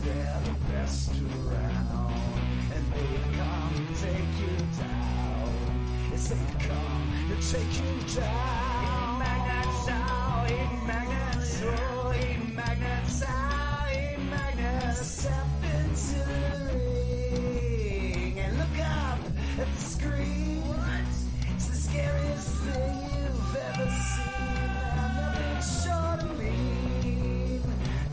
they're the best around, and they've come to take you down. Yes, they've come to take you down. Magnets out, magnets, magnets out, magnets. Step into the ring and look up at the screen. It's the scariest thing you've ever seen. Nothing short of mean.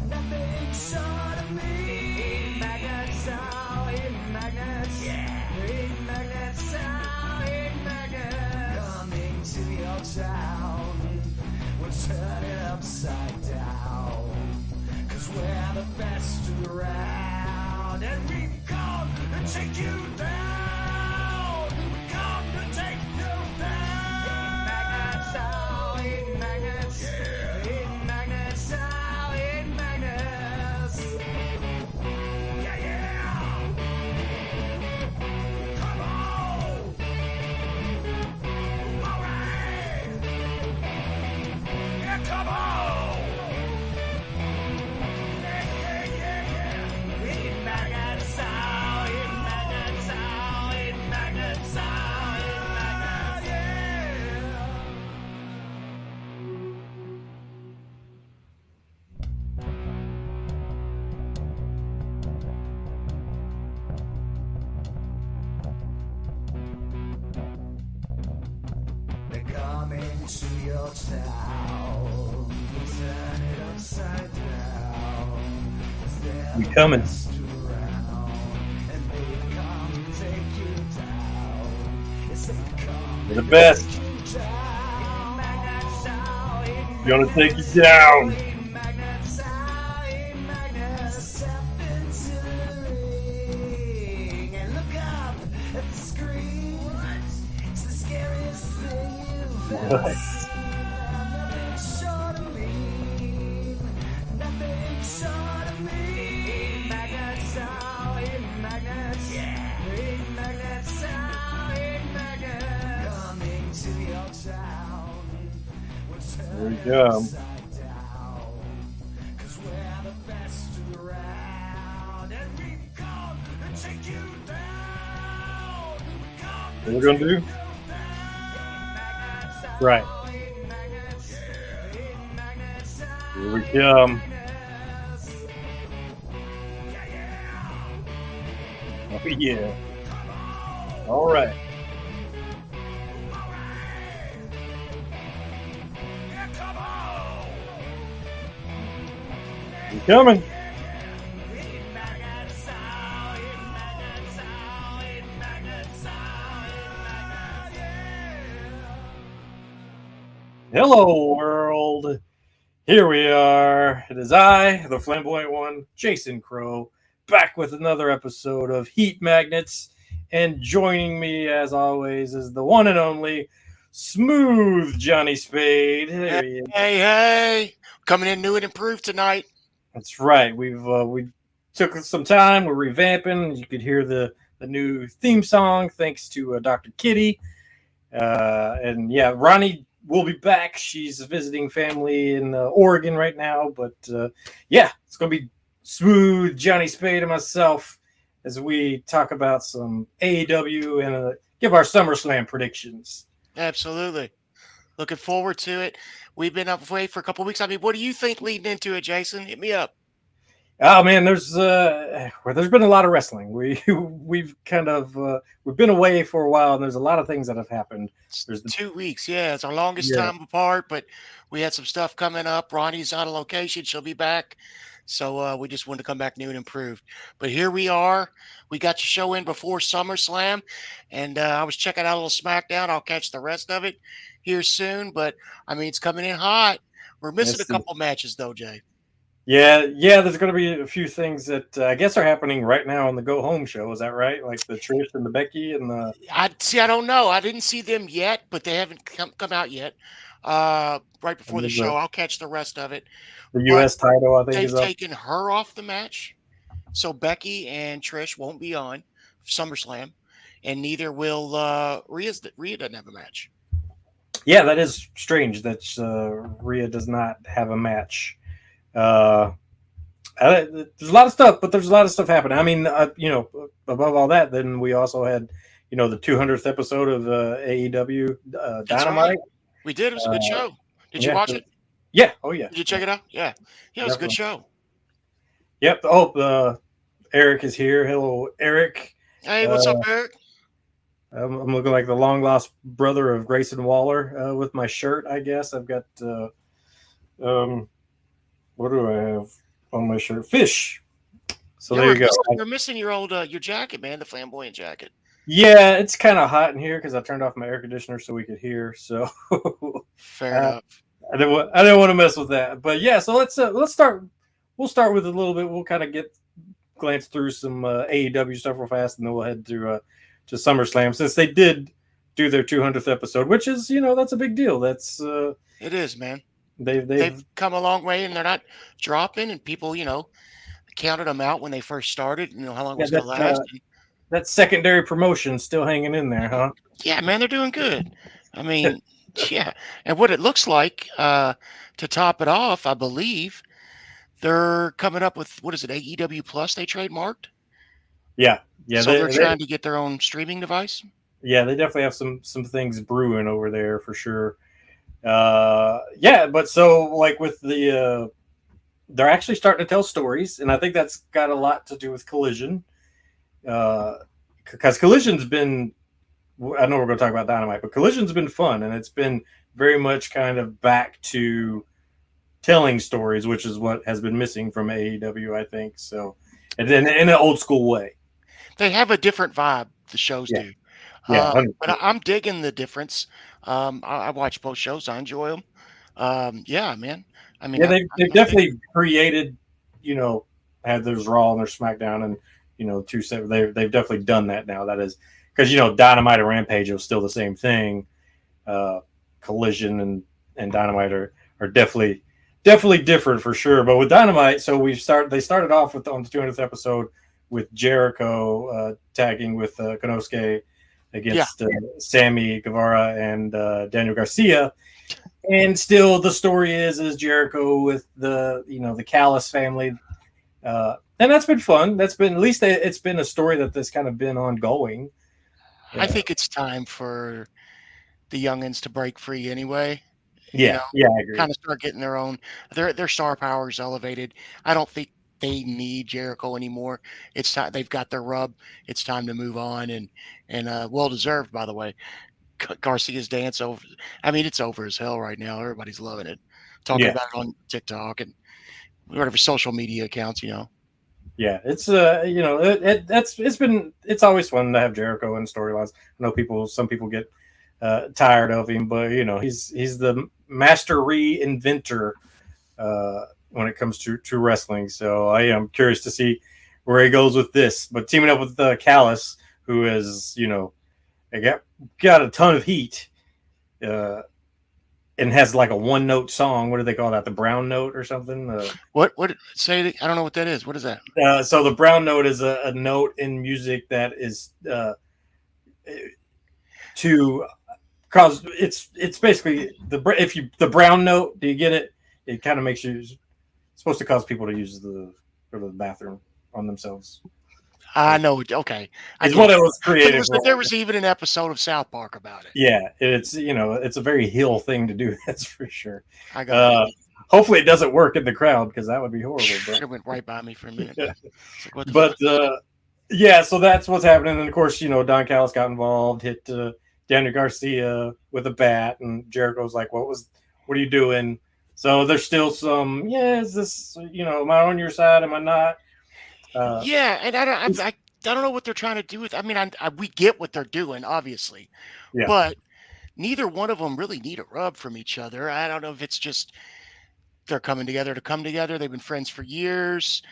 Nothing short of mean. Magnets out, magnets. Yeah. Magnets out, magnets. Coming to your town. We'll turn it upside down. 'Cause we're the best around. And we've come to take you down. We've come to take you down. Magnets out, magnets. Yeah. Magnets out, magnets. Yeah, yeah. Come on. All right. Yeah, come on. Yeah, yeah, yeah, yeah. Magnets out, magnets out, magnets out, magnets. Yeah. They're coming to your town. Turn it upside down. 'Cause they're We the coming. best around, and they've come to take you down. Yes, they've come We're the to best. take you down. Magnets out, Gonna take you down. magnets out, magnets. Step into the ring and look up at the screen. It's the scariest thing you've ever What? seen. Nothing short of mean. Nothing short of mean. Magnets out, magnets. Yeah. Magnets out, magnets. Coming to your town. We'll Here we turn it go. upside down. 'Cause we're the best around. And we've come to take you down. We've come to What we're gonna do? Right. Here we come. Oh yeah. All right. We coming. Hello, world. Here we are. It is I, the flamboyant one, Jason Crow, back with another episode of Heat Magnets. And joining me, as always, is the one and only Smooth Johnny Spade. There he is. Hey, coming in new and improved tonight. That's right. We took some time. We're revamping. You could hear the new theme song thanks to Dr. Kitty. And yeah, Ronnie will be back. She's visiting family in Oregon right now. But yeah, it's going to be Smooth, Johnny Spade, and myself as we talk about some AEW and give our SummerSlam predictions. Absolutely. Looking forward to it. We've been up away for a couple of weeks. I mean, what do you think leading into it, Jason? Hit me up. Oh man, there's been a lot of wrestling. We've been away for a while, and there's a lot of things that have happened. There's 2 weeks. Yeah, it's our longest time apart, but we had some stuff coming up. Ronnie's on location. She'll be back. So we just wanted to come back new and improved. But here we are. We got your show in before SummerSlam, and I was checking out a little SmackDown. I'll catch the rest of it here soon. But, I mean, it's coming in hot. We're missing a couple matches, though, Jay. Yeah. There's going to be a few things that I guess are happening right now on the Go Home show. Is that right? Like the Trish and the Becky and the. I don't know. I didn't see them yet, but they haven't come out yet. Right before the show, I'll catch the rest of it. The U.S. title, I think, they've is up. taken her off the match, so Becky and Trish won't be on SummerSlam, and neither will Rhea. Rhea doesn't have a match. Yeah, that is strange that Rhea does not have a match. there's a lot of stuff, but there's a lot of stuff happening. I mean, above all that, then we also had, the 200th episode of AEW That's Dynamite. right. We did. It was a good show. Did you Yeah, watch it? yeah, oh yeah, Did you check it out? Yeah. Yeah, it was a good definitely. show. Yep. Oh, Eric is here. Hello, Eric. Hey, what's up, Eric? I'm looking like the long lost brother of Grayson Waller with my shirt. I guess I've got what do I have on my shirt? Fish. So Yeah, there you go. we're missing your old your jacket, man, the flamboyant jacket. Yeah, it's kind of hot in here because I turned off my air conditioner so we could hear. So Fair enough. I didn't want to mess with that. But yeah, so let's start. We'll start with a little bit. We'll kind of glance through some AEW stuff real fast, and then we'll head to SummerSlam since they did do their 200th episode, which is that's a big deal. That's it is, man. They've come a long way, and they're not dropping. And people, counted them out when they first started. How long it was going to last. That secondary promotion still hanging in there, huh? Yeah, man, they're doing good. I mean, yeah. And what it looks like, to top it off, I believe they're coming up with, what is it, AEW Plus they trademarked? Yeah. So they're trying to get their own streaming device? Yeah, they definitely have some things brewing over there for sure. But so like with the they're actually starting to tell stories, and I think that's got a lot to do with Collision. Because Collision's been, I know we're going to talk about Dynamite, but Collision's been fun, and it's been very much kind of back to telling stories, which is what has been missing from AEW, I think. So, and then in an old school way, they have a different vibe. The shows do. Yeah, but I'm digging the difference. I watch both shows. I enjoy them. Yeah, man. I mean, they've definitely created, had there's Raw and there's SmackDown, and two separate. They've definitely done that now. That is because Dynamite and Rampage was still the same thing. Collision and Dynamite are definitely different for sure. But with Dynamite, so they started off on the 200th episode with Jericho tagging with Konosuke against Sammy Guevara and Daniel Garcia. And still the story is Jericho with the Callis family. And that's been fun. That's been, at least it's been a story that's kind of been ongoing. I think it's time for the youngins to break free anyway. I agree. Kind of start getting their own, their star power is elevated. I don't think they need Jericho anymore. It's time, they've got their rub. It's time to move on, and well deserved, by the way. Garcia's dance over. I mean, it's over as hell right now. Everybody's loving it, talking about it on TikTok and whatever social media accounts. Yeah, it's it's always fun to have Jericho in storylines. I know some people get tired of him, but he's the master reinventor when it comes to wrestling. So I am curious to see where he goes with this. But teaming up with Callis, who is got a ton of heat, and has like a one note song. What do they call that? The brown note or something? What say? I don't know what that is. What is that? So the brown note is a note in music that is to cause it's basically the brown note. Do you get it? It kind of makes you, it's supposed to cause people to use the bathroom on themselves. I know. Okay, it's what it was created. There was even an episode of South Park about it. Yeah, it's it's a very Hill thing to do. That's for sure. I got hopefully it doesn't work in the crowd because that would be horrible. But it went right by me for a minute. So that's what's happening. And of course, Don Callis got involved, hit Daniel Garcia with a bat, and Jericho's like, "What are you doing?" So there's still some. Is this am I on your side? Am I not? And I don't know what they're trying to do with. I mean, we get what they're doing, obviously, but neither one of them really need a rub from each other. I don't know if it's just they're coming together to come together. They've been friends for years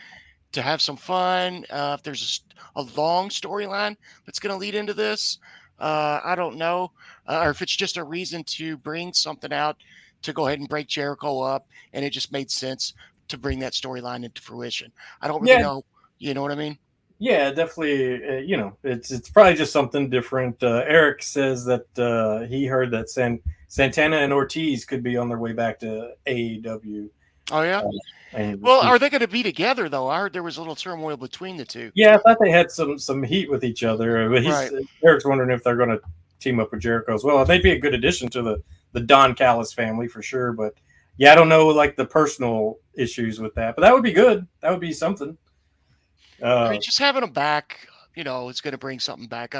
to have some fun. If there's a long storyline that's going to lead into this, I don't know, or if it's just a reason to bring something out to go ahead and break Jericho up, and it just made sense to bring that storyline into fruition. I don't really know. You know what I mean? Yeah, definitely. It's probably just something different. Eric says that he heard that Santana and Ortiz could be on their way back to AEW. Oh yeah. And Well, are they going to be together though? I heard there was a little turmoil between the two. yeah, I thought they had some heat with each other, but Right. Eric's wondering if they're going to team up with Jericho as well. They'd be a good addition to the Don Callis family for sure. But yeah, I don't know like the personal issues with that, but that would be good. That would be something. I mean, just having him back, it's going to bring something back.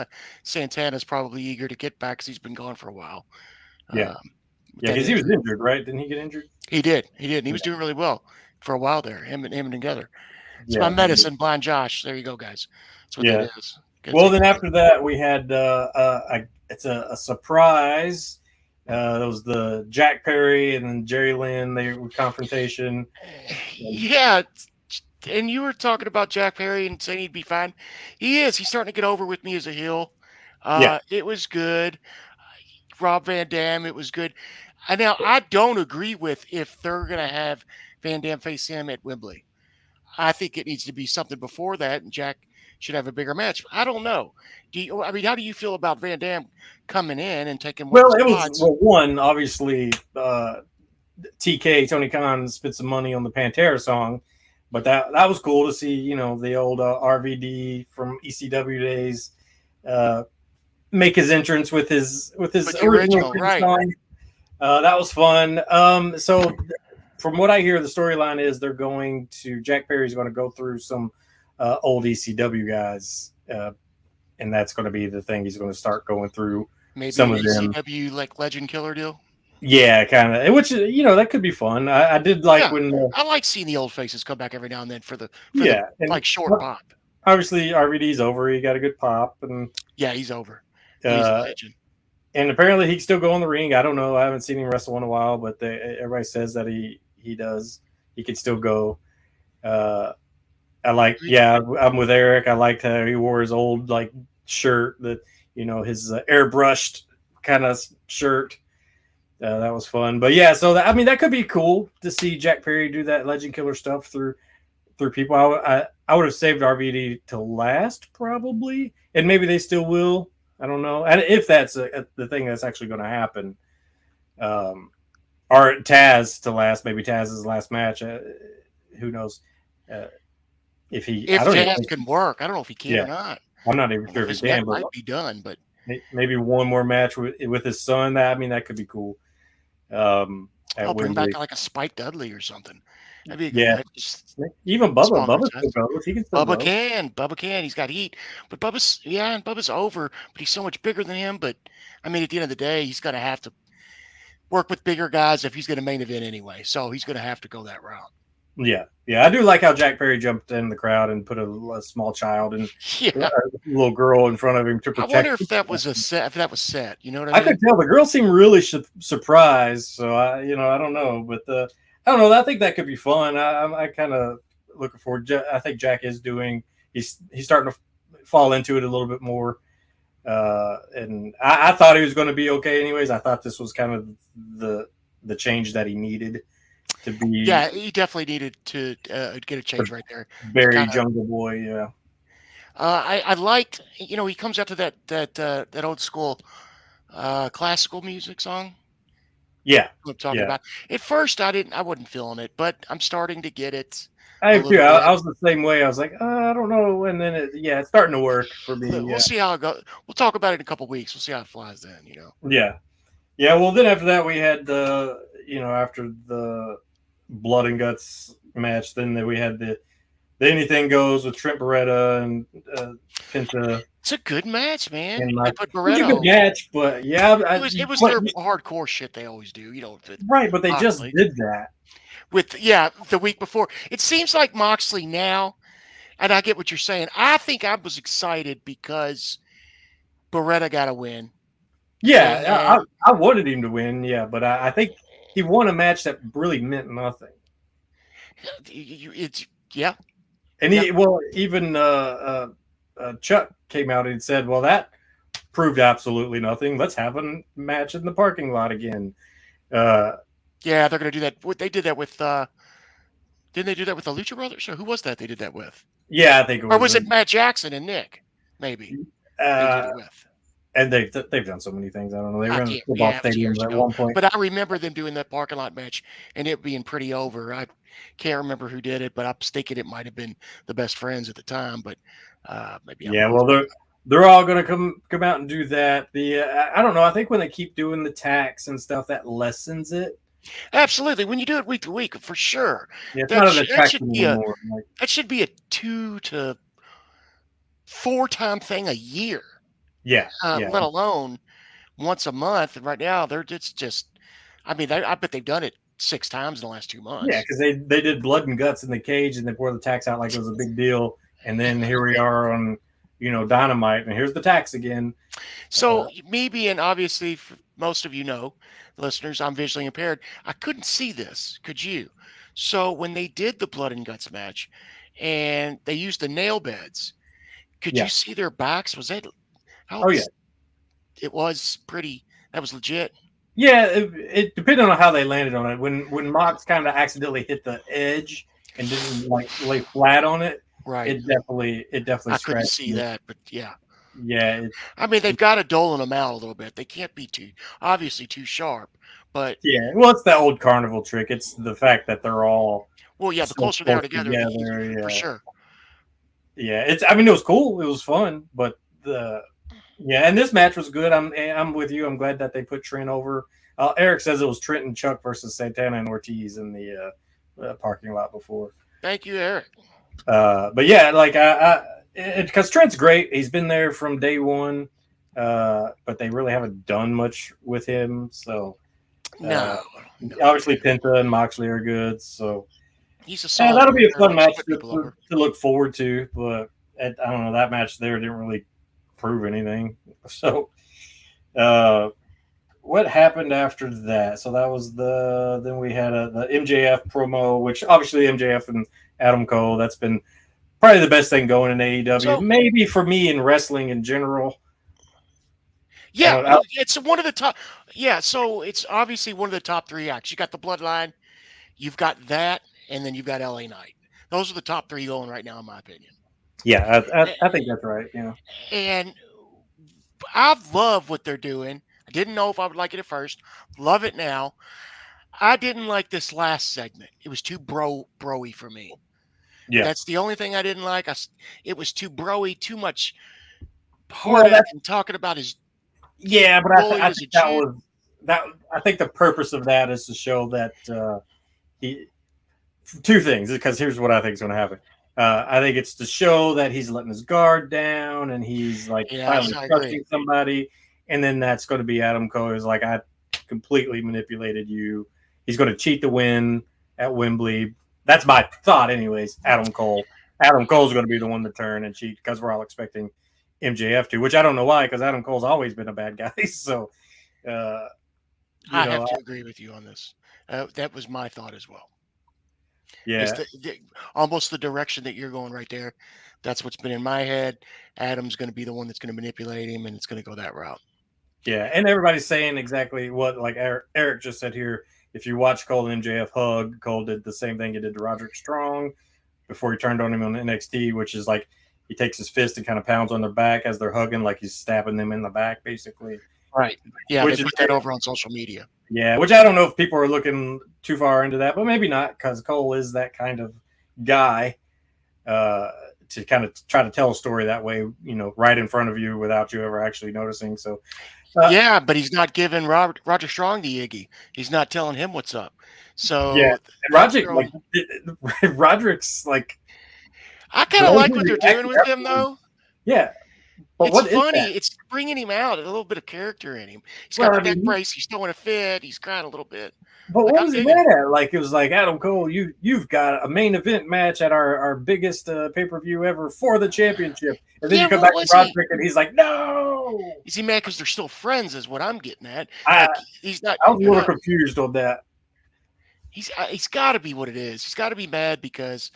Santana's probably eager to get back because he's been gone for a while. Yeah, Um, yeah, that because he was injury. injured, right? Didn't he get injured? He did. He did. And he was Yeah, doing really well for a while there. Him together. It's my yeah, medicine, Blind Josh. There you go, guys. That's what that yeah. is. Gotta Well, take then it. after that, we had it's a surprise. That was the Jack Perry and then Jerry Lynn. They were confrontation. Yeah. And you were talking about Jack Perry and saying he'd be fine. He is. He's starting to get over with me as a heel. Yeah, It was good. Rob Van Dam, it was good. Now, I don't agree with if they're going to have Van Dam face him at Wembley. I think it needs to be something before that, and Jack should have a bigger match. I don't know. I mean, how do you feel about Van Dam coming in and taking one of well, the it was spots? one obviously. TK Tony Khan spent some money on the Pantera song, but that was cool to see. You know, the old RVD from ECW days make his entrance with his With the original original, theme right? song. That was fun. So from what I hear, the storyline is they're going to Jack Perry's going to go through some old ECW guys, and that's going to be the thing. He's going to start going through Maybe some an of them. ACW like Legend Killer deal. Yeah, kind of. Which that could be fun. I did like Yeah, when I like seeing the old faces come back every now and then for the yeah, and like short pop. obviously RVD's over. He got a good pop, and Yeah, he's over. He's a uh, legend. and apparently he can still go in the ring. I don't know. I haven't seen him wrestle in a while, but everybody says that he does. He can still go. Uh, I like. Yeah, I'm with Eric. I liked how he wore his old like shirt that his airbrushed kind of shirt. That was fun. But yeah, so I mean that could be cool to see Jack Perry do that Legend Killer stuff through people. I would have saved RVD to last probably, and maybe they still will. I don't know, and if that's the thing that's actually going to happen, or Taz to last, maybe Taz's last match. Who knows if he? I If don't even Taz think. can work, I don't know if he can Yeah, or not. I'm not even I don't know sure if if he his neck can, but might be done, but maybe one more match with his son. That could be cool. At I'll bring back Wembley. like a Spike Dudley or something. That'd be a good Yeah, match. Just even Bubba. smaller Bubba test. still goes. He can still Bubba go. can. Bubba can. He's got heat. But Bubba's over, but he's so much bigger than him. But I mean, at the end of the day, he's gonna have to work with bigger guys if he's gonna main event anyway. So he's gonna have to go that route. Yeah, yeah. I do like how Jack Perry jumped in the crowd and put a small child and a Yeah. little girl in front of him to I protect wonder if him. that was a set. If that was set, you know what I I mean? could tell the girl seemed really surprised. So I don't know, but I don't know. I think that could be fun. I kind of looking forward. I think Jack is doing. He's starting to fall into it a little bit more. And I thought he was going to be okay. Anyways, I thought this was kind of the change that he needed to be. Yeah, he definitely needed to get a change right there. Very Kind of. Jungle Boy. Yeah. I liked. He comes out to that old school classical music song. Yeah. I'm talking Yeah. about. At first, I wasn't feeling it, but I'm starting to get it I a am too. little bit. I was the same way. I was like, I don't know, and then it's starting to work for me. We'll Yeah, see how it goes. We'll talk about it in a couple weeks. We'll see how it flies then. yeah, yeah. Well, then after that, we had after the blood and guts match, then we had the anything goes with Trent Beretta and Penta. It's a good match, man. And They like, put it was a Barretto good over. match, but yeah, It was their hardcore shit they always do. right. But they just Moxley did that. the week before. It seems like Moxley now, and I get what you're saying. I think I was excited because Beretta got a win. Yeah, And I wanted him to win. Yeah, but I think he won a match that really meant nothing. it's yeah. And Yeah. even Chuck came out and said, "Well, that proved absolutely nothing. Let's have a match in the parking lot again." Yeah, they're gonna do that. They did that with didn't they do that with the Lucha Brothers? Or who was that they did that with? Yeah, I think it Or was. was it Matt Jackson and Nick? Maybe they did Uh, it with. And they've done so many things. I don't know. They I ran can't. football Yeah, it was years stadiums at ago. one point. But I remember them doing that parking lot match and it being pretty over. I can't remember who did it, but I was thinking it might have been the best friends at the time. But maybe I'm Yeah, wrong. well, they're all going to come out and do that. I don't know. I think when they keep doing the tax and stuff, that lessens it. Absolutely. When you do it week to week, for sure, Yeah, it's not an that should attraction be a anymore. Like, that should be a 2 to 4 time thing a year. yeah, yeah, Let alone once a month. And right now, they're just. I mean, I bet they've done it 6 times in the last 2 yeah. months. Because they did blood and guts in the cage and they poured the tax out like it was a big deal. And then here we are on, Dynamite, and here's the tax again. So me being obviously, most of you know, listeners, I'm visually impaired. I couldn't see this. Could you? So when they did the blood and guts match, and they used the nail beds, could you Yeah. see their backs? Was that how Oh yeah. it was pretty? That was legit. Yeah, it depended on how they landed on it. When Mox kind of accidentally hit the edge and didn't like lay flat on it, Right. it definitely I couldn't scratched see me. that, but yeah. Yeah, I mean, they've got to doling them out a little bit. They can't be obviously too sharp. But yeah. Well, it's that old carnival trick. It's the fact that they're all well, yeah, the so closer they are close together, the together. easier for Yeah, sure. yeah. I mean, it was cool. It was fun, but and this match was good. I'm with you. I'm glad that they put Trent over. Eric says it was Trent and Chuck versus Santana and Ortiz in the parking lot before. Thank you, Eric. But yeah, like because Trent's great. He's been there from day one, but they really haven't done much with him. So No, obviously Penta and Moxley are good. So he's a solid that'll be a worker. fun Likes match put people over. to look forward to. But I don't know, that match there didn't really prove anything. So what happened after that? So that was then we had the MJF promo, which obviously MJF and Adam Cole, that's been probably the best thing going in AEW. So, maybe for me in wrestling in general. yeah, it's one of the top. Yeah, so it's obviously one of the top 3 acts. You got the Bloodline, you've got that, and then you've got LA Knight. Those are the top 3 going right now, in my opinion. Yeah, I think that's right. Yeah, and I love what they're doing. I didn't know if I would like it at first. Love it now. I didn't like this last segment. It was too broy for me. yeah. That's the only thing I didn't like. It was too broy, too much Well, heartache and talking about his. Yeah, but I Was a think that Jew. was that. I think the purpose of that is to show that he. 2 things, because here's what I think is going to happen. I think it's to show that he's letting his guard down and he's like finally trusting somebody, and then that's going to be Adam Cole is like, I completely manipulated you. He's going to cheat the win at Wembley. That's my thought, anyways. Adam Cole's going to be the one to turn and cheat because we're all expecting MJF to, which I don't know why, because Adam Cole's always been a bad guy. So I have to agree with you on this. That was my thought as well. Yeah, almost the direction that you're going right there. That's what's been in my head. Adam's going to be the one that's going to manipulate him, and it's going to go that route. Yeah, and everybody's saying exactly what like Eric just said here. If you watch Cole and MJF hug, Cole did the same thing he did to Roderick Strong before he turned on him on NXT, which is like he takes his fist and kind of pounds on their back as they're hugging, like he's stabbing them in the back, basically. Right. Yeah, they put that over on social media. Yeah, which I don't know if people are looking too far into that, but maybe not, because Cole is that kind of guy to kind of try to tell a story that way, right in front of you without you ever actually noticing. So, yeah, but he's not giving Roger Strong the Iggy. He's not telling him what's up. So yeah, and Roderick's like, I kind of like what they're doing with him, though. Yeah. But it's funny. It's bringing him out, a little bit of character in him. He's got the neck brace. He's throwing a fit. He's crying a little bit. But what was he mad at? Like, it was like, Adam Cole, you've got a main event match at our biggest pay-per-view ever for the championship. And then you come back to Roderick and he's like, no. Is he mad because they're still friends is what I'm getting at. He's not. I was a little confused on that. He's got to be what it is. He's got to be mad because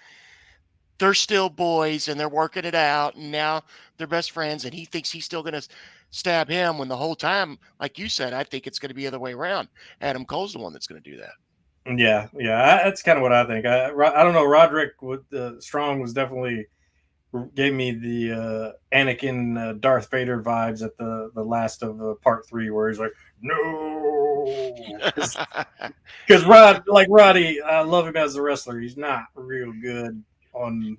they're still boys and they're working it out, and now they're best friends, and he thinks he's still going to stab him when the whole time, like you said, I think it's going to be the other way around. Adam Cole's the one that's going to do that. Yeah, that's kind of what I think. I don't know. Roderick with Strong was definitely gave me the Anakin Darth Vader vibes at the last of part 3, where he's like, no, because Roddy, I love him as a wrestler. He's not real good on.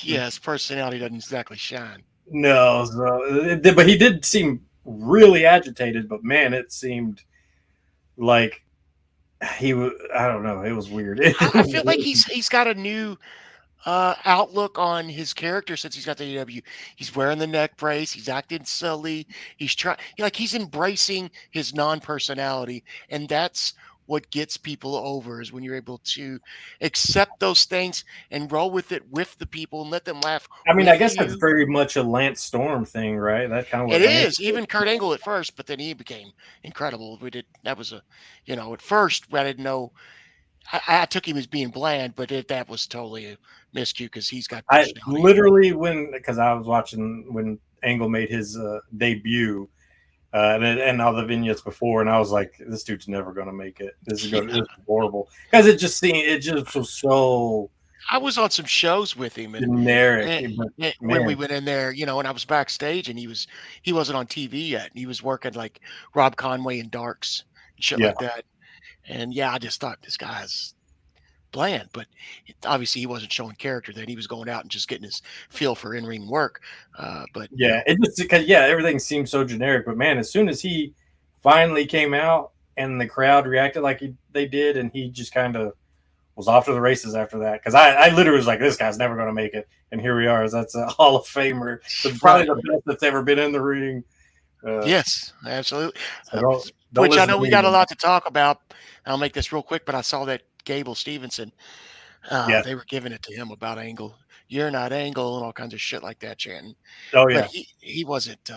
Yes, personality doesn't exactly shine. No, but he did seem really agitated. But man, it seemed like he was. I don't know. It was weird. I feel like he's got a new outlook on his character since he's got the AEW. He's wearing the neck brace. He's acting silly. He's trying, like, he's embracing his non-personality, and that's what gets people over, is when you're able to accept those things and roll with it with the people and let them laugh I mean, with I guess that's you. very much a Lance Storm thing, right? That's kind of It what Lance. is. Even Kurt Angle at first, but then he became incredible. We did that was a, at first I didn't know. I took him as being bland, but that was totally a miscue because he's got I personality. literally, because I was watching when Angle made his debut, and all the vignettes before, and I was like, this dude's never going to make it. This is horrible, because it just was so I was on some shows with him, generic. when we Man, went in there, and I was backstage, and he wasn't on TV yet. He was working like Rob Conway and Darks and shit yeah, like that. And yeah, I just thought this guy's bland, but obviously he wasn't showing character then. He was going out and just getting his feel for in-ring work. But yeah, it just because everything seemed so generic. But man, as soon as he finally came out and the crowd reacted like they did, and he just kind of was off to the races after that. Because I literally was like, this guy's never going to make it, and here we are. That's a Hall of Famer. It's probably the best that's ever been in the ring. Yes, absolutely. So don't Which I listen know to we got a me. lot to talk about. I'll make this real quick, but I saw that Gable Stevenson, Yeah. they were giving it to him about Angle. You're not Angle and all kinds of shit like that, chanting. Oh But yeah. he wasn't.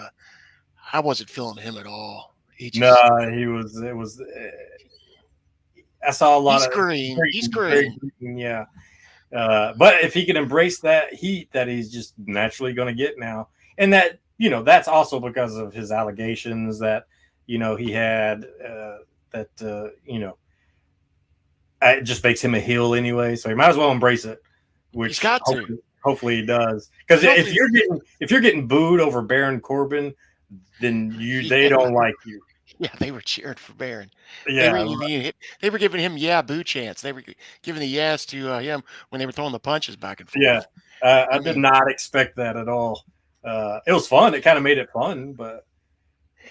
I wasn't feeling him at all. He No, just he was. It was. I saw a lot he's of green. He's very green. green, yeah. But if he can embrace that heat that he's just naturally going to get now, and that that's also because of his allegations that he had that it just makes him a heel anyway. So he might as well embrace it, He's which got to. hopefully he does. Because Hopefully, if you're getting booed over Baron Corbin, then they don't like you. yeah, they were cheering for Baron. They were Yeah, giving him yeah boo chants. They were giving the yes to him when they were throwing the punches back and yeah. forth. I did not expect that at all. It was fun. It kind of made it fun, but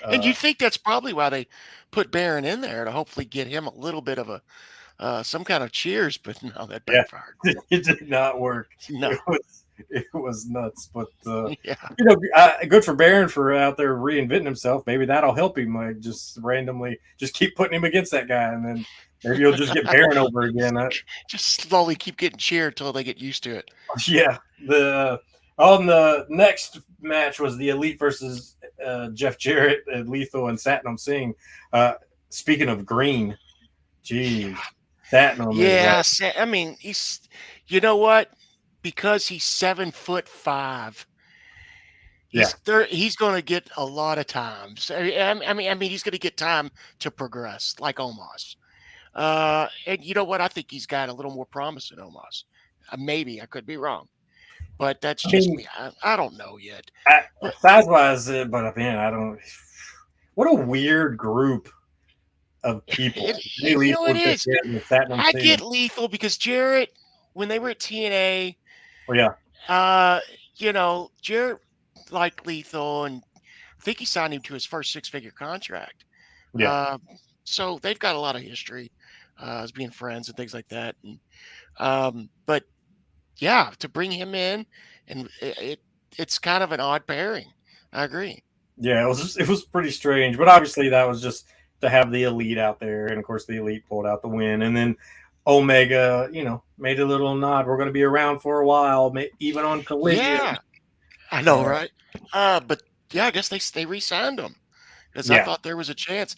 And you think that's probably why they put Baron in there, to hopefully get him a little bit of a some kind of cheers, but no, that yeah, backfired. it did not work. No, It was nuts, but yeah, good for Baron for out there reinventing himself. Maybe that'll help him. Like just randomly, just keep putting him against that guy, and then maybe you'll just get Baron over again. just slowly keep getting cheered until they get used to it. Yeah. On the next match was the Elite versus Jeff Jarrett, Lethal, and Satnam Singh. Speaking of green, geez, Satnam. Yeah, I mean, you know what? Because he's 7'5", he's going to get a lot of times. I mean, he's going to get time to progress, like Omos. And you know what? I think he's got a little more promise than Omos. Maybe I could be wrong, but that's just me. I don't know yet. Size wise, but man, I don't. What a weird group of people. It is. I get Lethal because Jarrett, when they were at TNA, Jarrett liked Lethal, and I think he signed him to his first 6-figure contract. Yeah. So they've got a lot of history as being friends and things like that. And but yeah, to bring him in, and it's kind of an odd pairing. I agree. Yeah, it was pretty strange, but obviously that was just to have the Elite out there, and of course the Elite pulled out the win, and then Omega, made a little nod. We're going to be around for a while, even on Collision. Yeah, I know, right? But yeah, I guess they re-signed him because I thought there was a chance.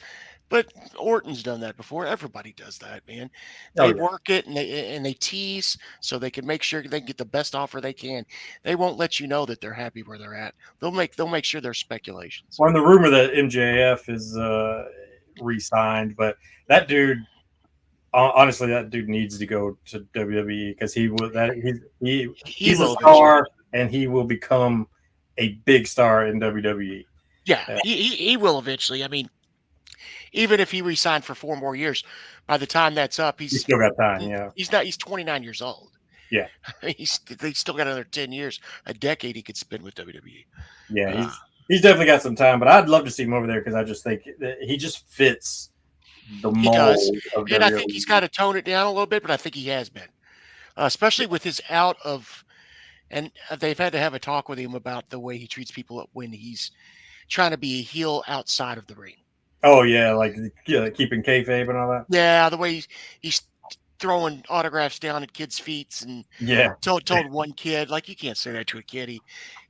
But Orton's done that before. Everybody does that, man. They work it and they tease so they can make sure they can get the best offer they can. They won't let you know that they're happy where they're at. They'll make sure there's speculations. Well, and the rumor that MJF is re-signed, but that dude, honestly, that dude needs to go to WWE because he's a star. and he will become a big star in WWE. Yeah, he will eventually. I mean, even if he re-signed for 4 more years, by the time that's up, He's still got time. Yeah. he's 29 years old. Yeah. He's still got another 10 years, a decade he could spend with WWE. Yeah, he's definitely got some time, but I'd love to see him over there because I just think that he just fits the He does, mold of and I WWE. think he's got to tone it down a little bit, but I think he has been, especially with his out of. And they've had to have a talk with him about the way he treats people when he's trying to be a heel outside of the ring. Oh yeah, like keeping kayfabe and all that. Yeah, the way he's throwing autographs down at kids' feet and told one kid, like, you can't say that to a kid.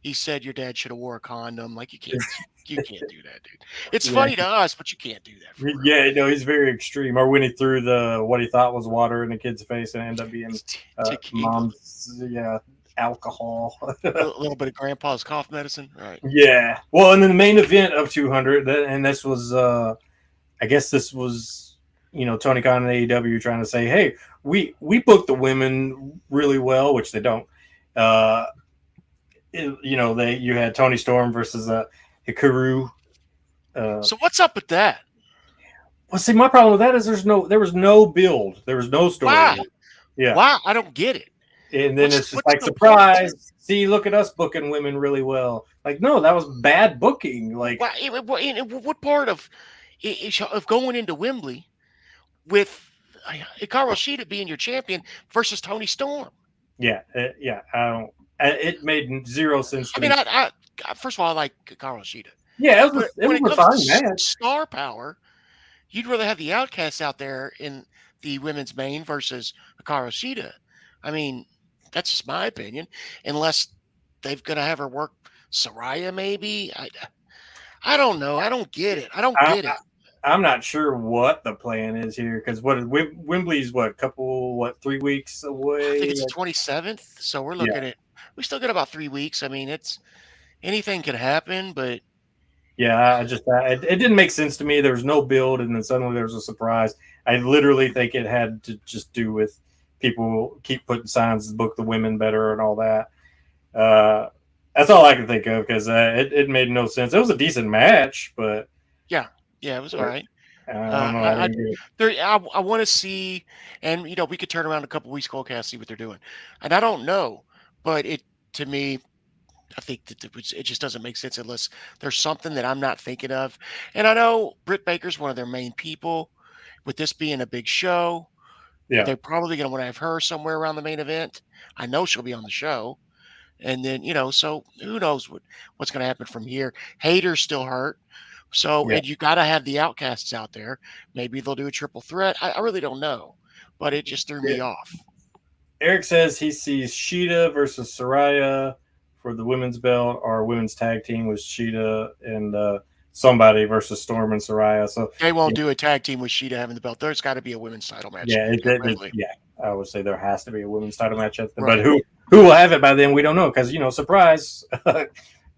He said your dad should have wore a condom. Like, you can't do that, dude. It's funny to us, but you can't do that. For real. Yeah, no, he's very extreme. Or when he threw what he thought was water in the kid's face and ended up being mom's alcohol. a little bit of grandpa's cough medicine, right? Yeah. Well, and then the main event of 200, and this was, I guess this was, Tony Khan and AEW trying to say, hey, we booked the women really well, which they don't. You had Tony Storm versus Hikaru. So what's up with that? Well, see, my problem with that is there was no build, there was no story. Wow. Yeah. Wow, I don't get it. And then it's just like, surprise. See, look at us booking women really well. Like, no, that was bad booking. Like, what part of going into Wembley with Hikaru Shida being your champion versus Tony Storm? Yeah, I don't. It made zero sense to me. I first of all, I like Hikaru Shida. Yeah, it was a fine match. Star power, you'd rather have the Outcasts out there in the women's main versus Hikaru Shida. I mean, that's just my opinion. Unless they're going to have her work Saraya, maybe. I don't know. I don't get it. I'm not sure what the plan is here because Wembley's 3 weeks away? I think it's the 27th. So we're looking at. We still got about 3 weeks. I mean, anything could happen, but. Yeah, it didn't make sense to me. There was no build, and then suddenly there was a surprise. I literally think it had to just do with people keep putting signs, book the women better, and all that. That's all I can think of because it made no sense. It was a decent match, but yeah, it was all right. I want to see, and we could turn around a couple weeks, Coldcast, see what they're doing, and I don't know, but to me, I think that it just doesn't make sense unless there's something that I'm not thinking of. And I know Britt Baker's one of their main people. With this being a big show, they're probably going to want to have her somewhere around the main event. I know she'll be on the show. And then, so who knows what's going to happen from here. Hayter's still hurt. So, and you got to have the Outcasts out there. Maybe they'll do a triple threat. I really don't know. But it just threw me off. Eric says he sees Shida versus Saraya for the women's belt, or women's tag team with Shida and somebody versus Storm and Saraya. So they won't do a tag team with Shida having the belt. There's got to be a women's title match. Yeah, I would say there has to be a women's title match at the, but who will have it by then? We don't know because surprise,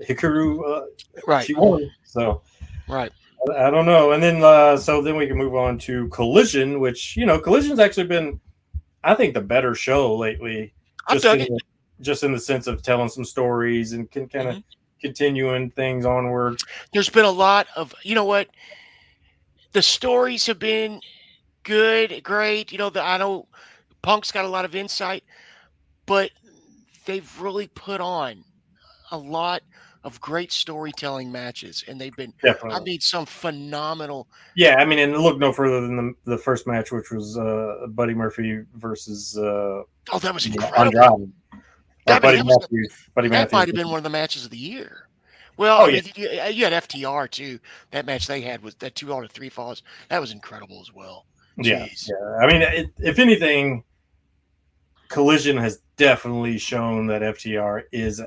Hikaru, she won. So I don't know. And then so then we can move on to Collision, which Collision's actually been, I think, the better show lately. Just in the sense of telling some stories and can kind of continuing things onward. There's been a lot of, the stories have been good, great. I know Punk's got a lot of insight, but they've really put on a lot of great storytelling matches, and they've been, some phenomenal. Yeah, I mean, and look no further than the first match, which was Buddy Murphy versus. That was incredible. Andrade. That might have been one of the matches of the year. Well, you had FTR too. That match they had was that 2 out of 3 falls. That was incredible as well. Yeah. I mean, if anything, Collision has definitely shown that FTR is,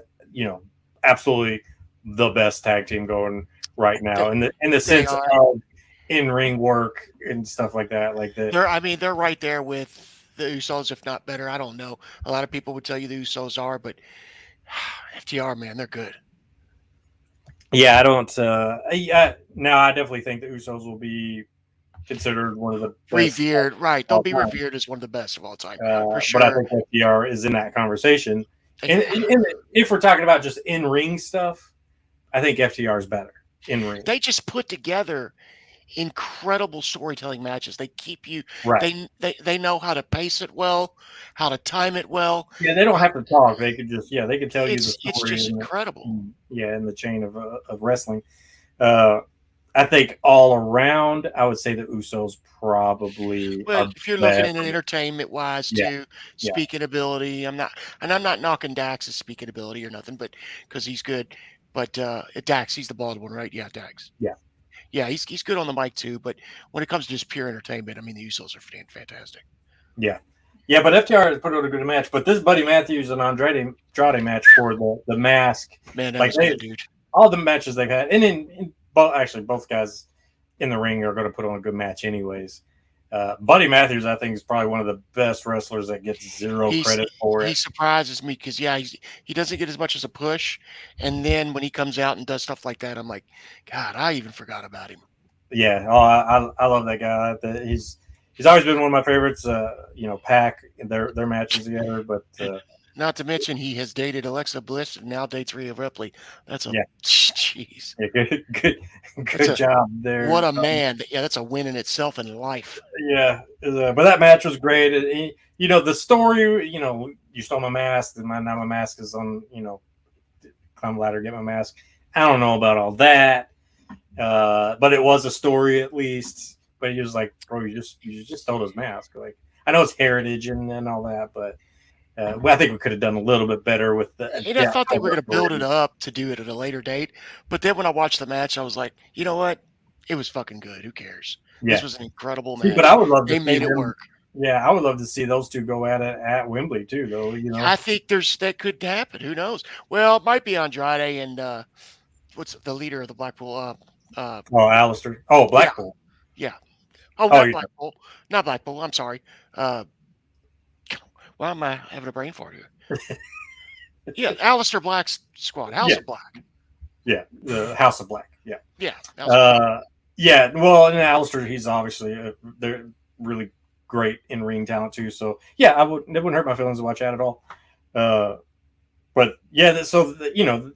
absolutely the best tag team going right now in the sense of in-ring work and stuff like that. Like that. They're right there with the Usos, if not better. I don't know. A lot of people would tell you the Usos are, but FTR, man, they're good. Yeah, I don't. Now, I definitely think the Usos will be considered one of the best. Revered, right? They'll be revered as one of the best of all time, for sure. But I think FTR is in that conversation, And if we're talking about just in ring stuff, I think FTR is better in ring. They just put together incredible storytelling matches. They keep you. Right. They know how to pace it well, how to time it well. Yeah, they don't have to talk. They could just they could tell you the It's story. just incredible. In the chain of wrestling. I think all around, I would say the Usos probably. Well, if you're looking at it entertainment wise too, speaking ability, I'm not knocking Dax's speaking ability or nothing, but because he's good. But Dax, he's the bald one, right? Yeah, Dax. Yeah, he's good on the mic too. But when it comes to just pure entertainment, I mean, the Usos are fantastic. Yeah, but FTR has put on a good match. But this Buddy Matthews and Andrade match for the mask, man, that was good, dude. All the matches they've had, and in both guys in the ring are going to put on a good match anyways. Buddy Matthews, I think, is probably one of the best wrestlers that gets zero credit for it. He surprises me because he doesn't get as much as a push, and then when he comes out and does stuff like that, I'm like, God, I even forgot about him. Yeah, I love that guy. He's always been one of my favorites. Pac their matches together, but not to mention he has dated Alexa Bliss and now dates Rhea Ripley. That's jeez. Yeah, good job there. What a man! Yeah, that's a win in itself in life. Yeah, but that match was great. The story. You stole my mask, and now my mask is on. Climb a ladder, get my mask. I don't know about all that, but it was a story at least. But he was like, bro, you just stole his mask. Like, I know it's heritage and all that, but. I think we could have done a little bit better with the. And I thought they were going to build it up to do it at a later date, but then when I watched the match, I was like, you know what? It was fucking good. Who cares? Yeah. This was an incredible match. But I would love to. They made it work. Yeah, I would love to see those two go at it at Wembley too, though. I think that could happen. Who knows? Well, it might be Andrade and what's the leader of the Blackpool? Alistair. Oh, Blackpool. Yeah. Oh, not Blackpool. Not Blackpool. I'm sorry. Why am I having a brain fart here? Yeah, Alistair Black's squad. House of Black. Yeah, the House of Black. Yeah. Yeah. Yeah. Well, and Alistair, he's obviously they're really great in ring talent too. So yeah, it wouldn't hurt my feelings to watch that at all. But yeah, so the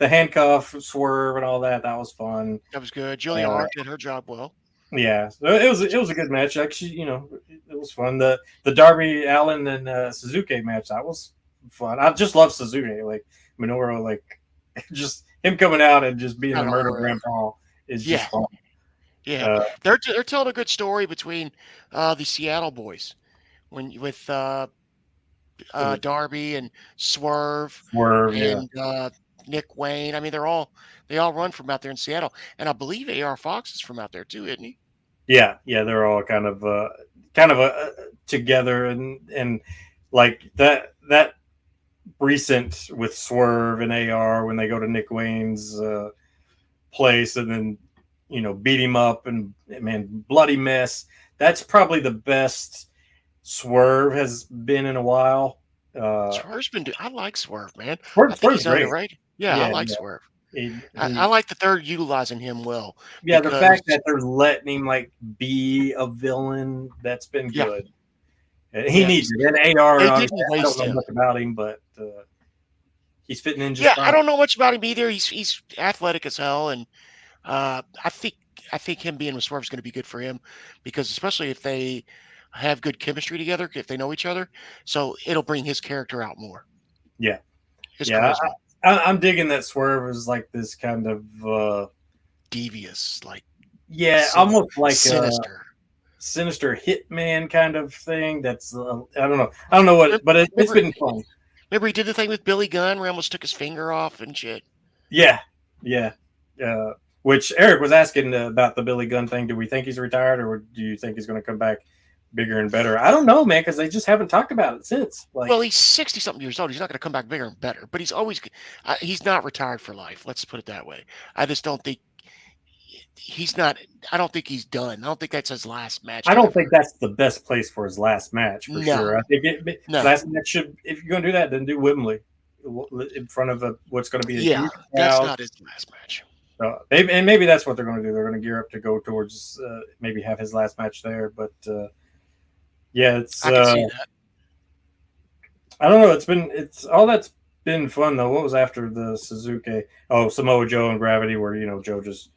handcuff swerve and all that was fun. That was good. Julia Hart did her job well. Yeah, so it was a good match. Actually, it was fun. The Darby Allin and Suzuki match, that was fun. I just love Suzuki. Like Minoru, like just him coming out and just being the murder grandpa is just fun. Yeah, they're telling a good story between the Seattle boys with Darby and Swerve and Nick Wayne. I mean, they all run from out there in Seattle, and I believe AR Fox is from out there too, isn't he? Yeah, they're all kind of together, and like that recent with Swerve and AR when they go to Nick Wayne's place and then beat him up and man, bloody mess. That's probably the best Swerve has been in a while. Swerve's been. I like Swerve, man. Swerve's great. Underrated. Yeah, I like Swerve. I like that they're utilizing him well. Yeah, the fact that they're letting him like be a villain, that's been good. He needs it. And AR, I don't know much about him, but he's fitting in just fine. I don't know much about him either. He's athletic as hell, and I think him being with Swerve is going to be good for him because especially if they have good chemistry together, if they know each other, so it'll bring his character out more. Yeah, I'm digging that Swerve is like this kind of devious, like almost like sinister hitman kind of thing. That's I don't know what, but it's been fun. Remember he did the thing with Billy Gunn where he almost took his finger off and shit. Yeah. Which Eric was asking about the Billy Gunn thing. Do we think he's retired, or do you think he's going to come back bigger and better? I don't know, man, because they just haven't talked about it since. Well, he's 60-something years old. He's not going to come back bigger and better, but he's always he's not retired for life. Let's put it that way. I just don't think he's not. I don't think he's done. I don't think that's his last match. I don't think that's the best place for his last match for sure. I think last match should. If you're going to do that, then do Wembley in front of what's going to be a huge that's crowd. Not his last match. So maybe that's what they're going to do. They're going to gear up to go towards maybe have his last match there. But it's. I can see I don't know. It's all that's been fun though. What was after the Suzuki? Oh, Samoa Joe and Gravity, where Joe just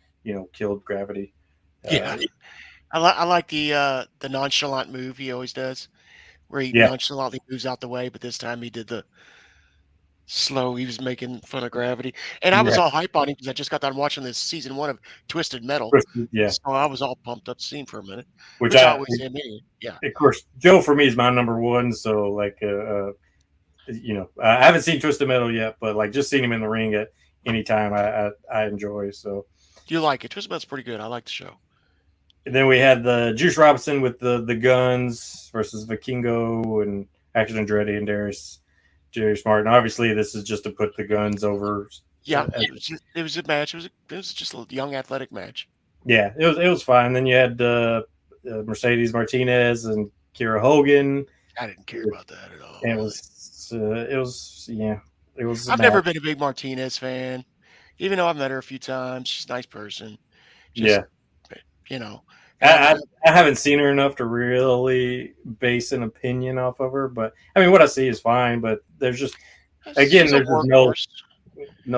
killed Gravity. Yeah, Uh, I like the nonchalant move he always does, where he yeah, nonchalantly moves out the way, but this time he did the slow. He was making fun of Gravity, and I was yeah, all hype on him because I just got done watching this season 1 of Twisted Metal, yeah. so I was all pumped up to see him for a minute, Which which I always am anyway. Yeah. of course, Joe for me is my number one. So like, I haven't seen Twisted Metal yet, but like just seeing him in the ring at any time, I enjoy. So You like it. Twisted Metal's pretty good. I like the show. and then we had the Juice Robinson with the guns versus Vikingo and Action Andretti and Darius Martin. Obviously, this is just to put the guns over. Yeah, As, it was a match. It was just a young athletic match. yeah, it was fine. Then you had Mercedes Martinez and Kira Hogan. I didn't care about that at all. And Really. it was a I've never match. been a big Martinez fan, even though I've met her a few times. She's a nice person. Just, Yeah, you know, I, I haven't. I haven't seen her enough to really base an opinion off of her, but I mean, what I see is fine. But there's just She's a there's just no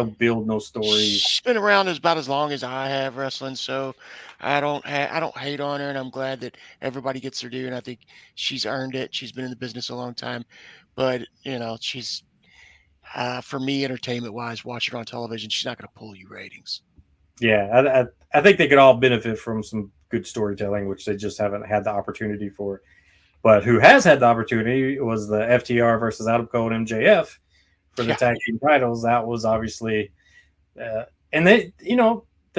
workhorse. build, no story. She's been around about as long as I have wrestling, so I don't hate on her, and I'm glad that everybody gets their due, and I think she's earned it. She's been in the business a long time, but she's for me, entertainment wise, watching her on television, she's not going to pull you ratings. Yeah, I think they could all benefit from some good storytelling, which they just haven't had the opportunity for. But who has had the opportunity was the FTR versus Adam Cole and MJF for the Yeah, tag team titles. That was obviously, and they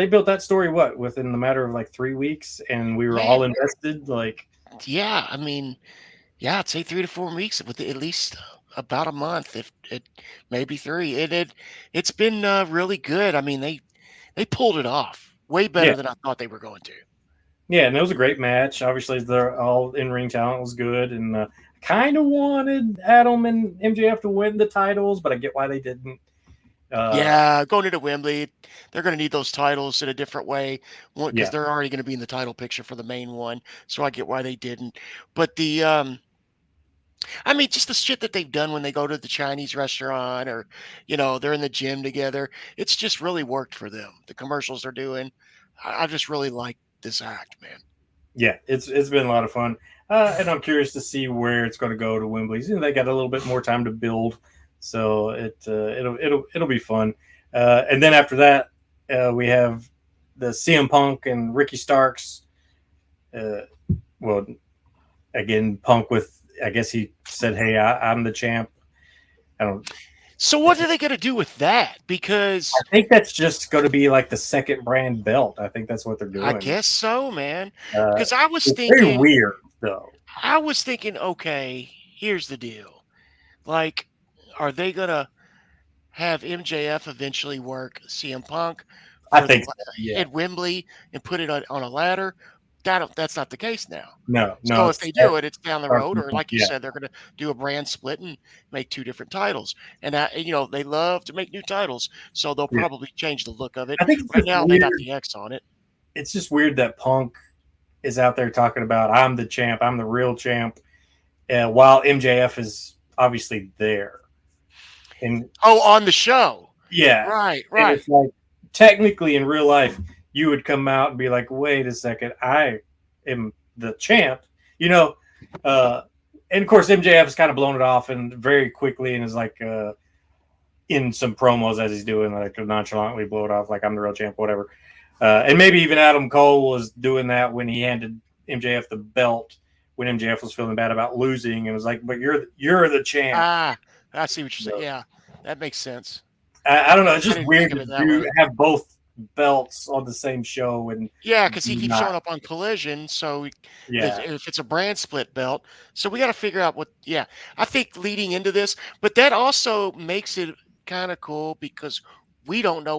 built that story within the matter of like 3 weeks, and we were man. all invested. Like, Yeah, I mean, yeah, I'd say 3 to 4 weeks with at least about a month, if it maybe three. It's been really good. I mean, they pulled it off way yeah, better than I thought they were going to. yeah, and it was a great match. Obviously, they're all in ring talent was good, and kind of wanted Adam and MJF to win the titles, but I get why they didn't. Uh, Yeah, going into Wembley, they're going to need those titles in a different way because yeah, they're already going to be in the title picture for the main one. So I get why they didn't. But I mean, just the shit that they've done when they go to the Chinese restaurant or, they're in the gym together. It's just really worked for them. The commercials they're doing. I just really like this act, man. yeah, it's been a lot of fun, and I'm curious to see where it's going to go to Wembley. They got a little bit more time to build, so it'll be fun. And then after that, we have the CM Punk and Ricky Starks. Uh, well, again, Punk with I guess he said, "Hey, I'm the champ." I don't. So what are they going to do with that? Because I think that's just going to be like the second brand belt. I think that's what they're I doing. guess so, man. Uh, Because it's very weird, though. okay, here's the deal. Like, are they gonna have MJF eventually work CM Punk I for think so. Yeah. at Wembley and put it on a ladder? That's not the case now. No, So if it's they do it, it's down the road, or like you yeah, said, they're gonna do a brand split and make two different titles. And they love to make new titles, so they'll yeah. probably change the look of it. I think it's Right just now, they got weird. the X on it. It's just weird that Punk is out there talking about I'm the champ, I'm the real champ, while MJF is obviously there. And Oh, on the show. yeah, Right, and right. it's like technically in real life, you would come out and be like, "Wait a second, I am the champ," you know. And of course, MJF has kind of blown it off and very quickly, and is like in some promos as he's doing, like nonchalantly blow it off, like I'm the real champ, whatever. And maybe even Adam Cole was doing that when he handed MJF the belt when MJF was feeling bad about losing, and was like, "But you're the champ." Ah, I see what you're saying. So, Yeah, that makes sense. I don't know. It's I just didn't weird think of to it that way. have both belts on the same show and Yeah, because he keeps not. showing up on Collision, so Yeah, if it's a brand split belt, so we got to figure out what. Yeah, I think leading into this, but that also makes it kind of cool because we don't know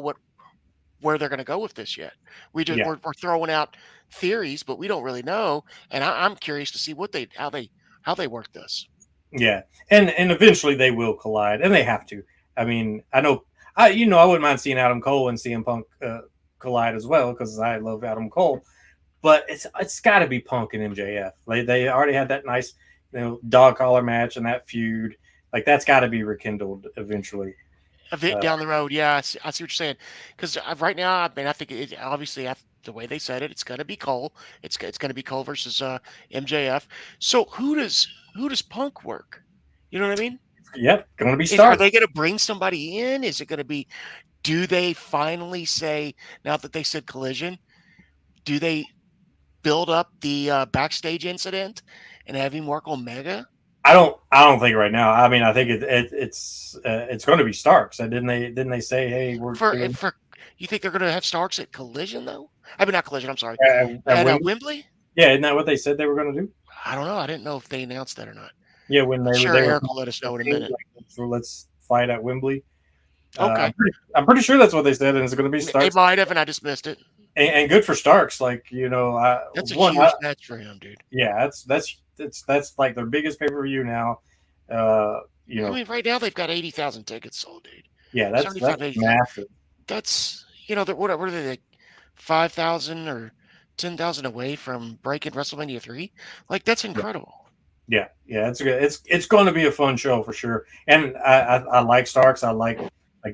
where they're going to go with this yet. yeah, We're throwing out theories, but we don't really know, and I'm curious to see how they work this. yeah. And eventually they will collide, and they have to. I mean, I know. I wouldn't mind seeing Adam Cole and CM Punk collide as well because I love Adam Cole. But it's got to be Punk and MJF. They already had that nice dog collar match and that feud. Like that's got to be rekindled eventually. A bit down the road, yeah, I see what you're saying. Because right now, I mean, I think obviously the way they said it, it's going to be Cole. It's going to be Cole versus MJF. So who does Punk work? You know what I mean? Yep, going to be Are Starks. they going to bring somebody in? Is it going to be? Do they finally say, now that they said Collision? Do they build up the backstage incident and have him work Omega? I don't think right now. I mean, I think it's going to be Starks. Didn't they say, hey, we're doing For you think they're going to have Starks at Collision though? I mean, not Collision. I'm sorry. at At Wembley? Wembley? Yeah, isn't that what they said they were going to do? I don't know. I didn't know if they announced that or not. Yeah, when I'm sure they were Eric will let us know in a minute. like, so let's fight at Wembley. Okay. I'm pretty sure that's what they said, and it's going to be They Starks. might have, and I just missed it. And good for Starks. Like That's a huge match for him, dude. Yeah, that's like their biggest pay per view now. I mean, right now they've got 80,000 tickets sold, dude. Yeah, that's 75, massive. That's what are they like 5,000 or 10,000 away from breaking WrestleMania 3? Like that's incredible. Yeah, it's good. It's going to be a fun show for sure. And I like Starks. I like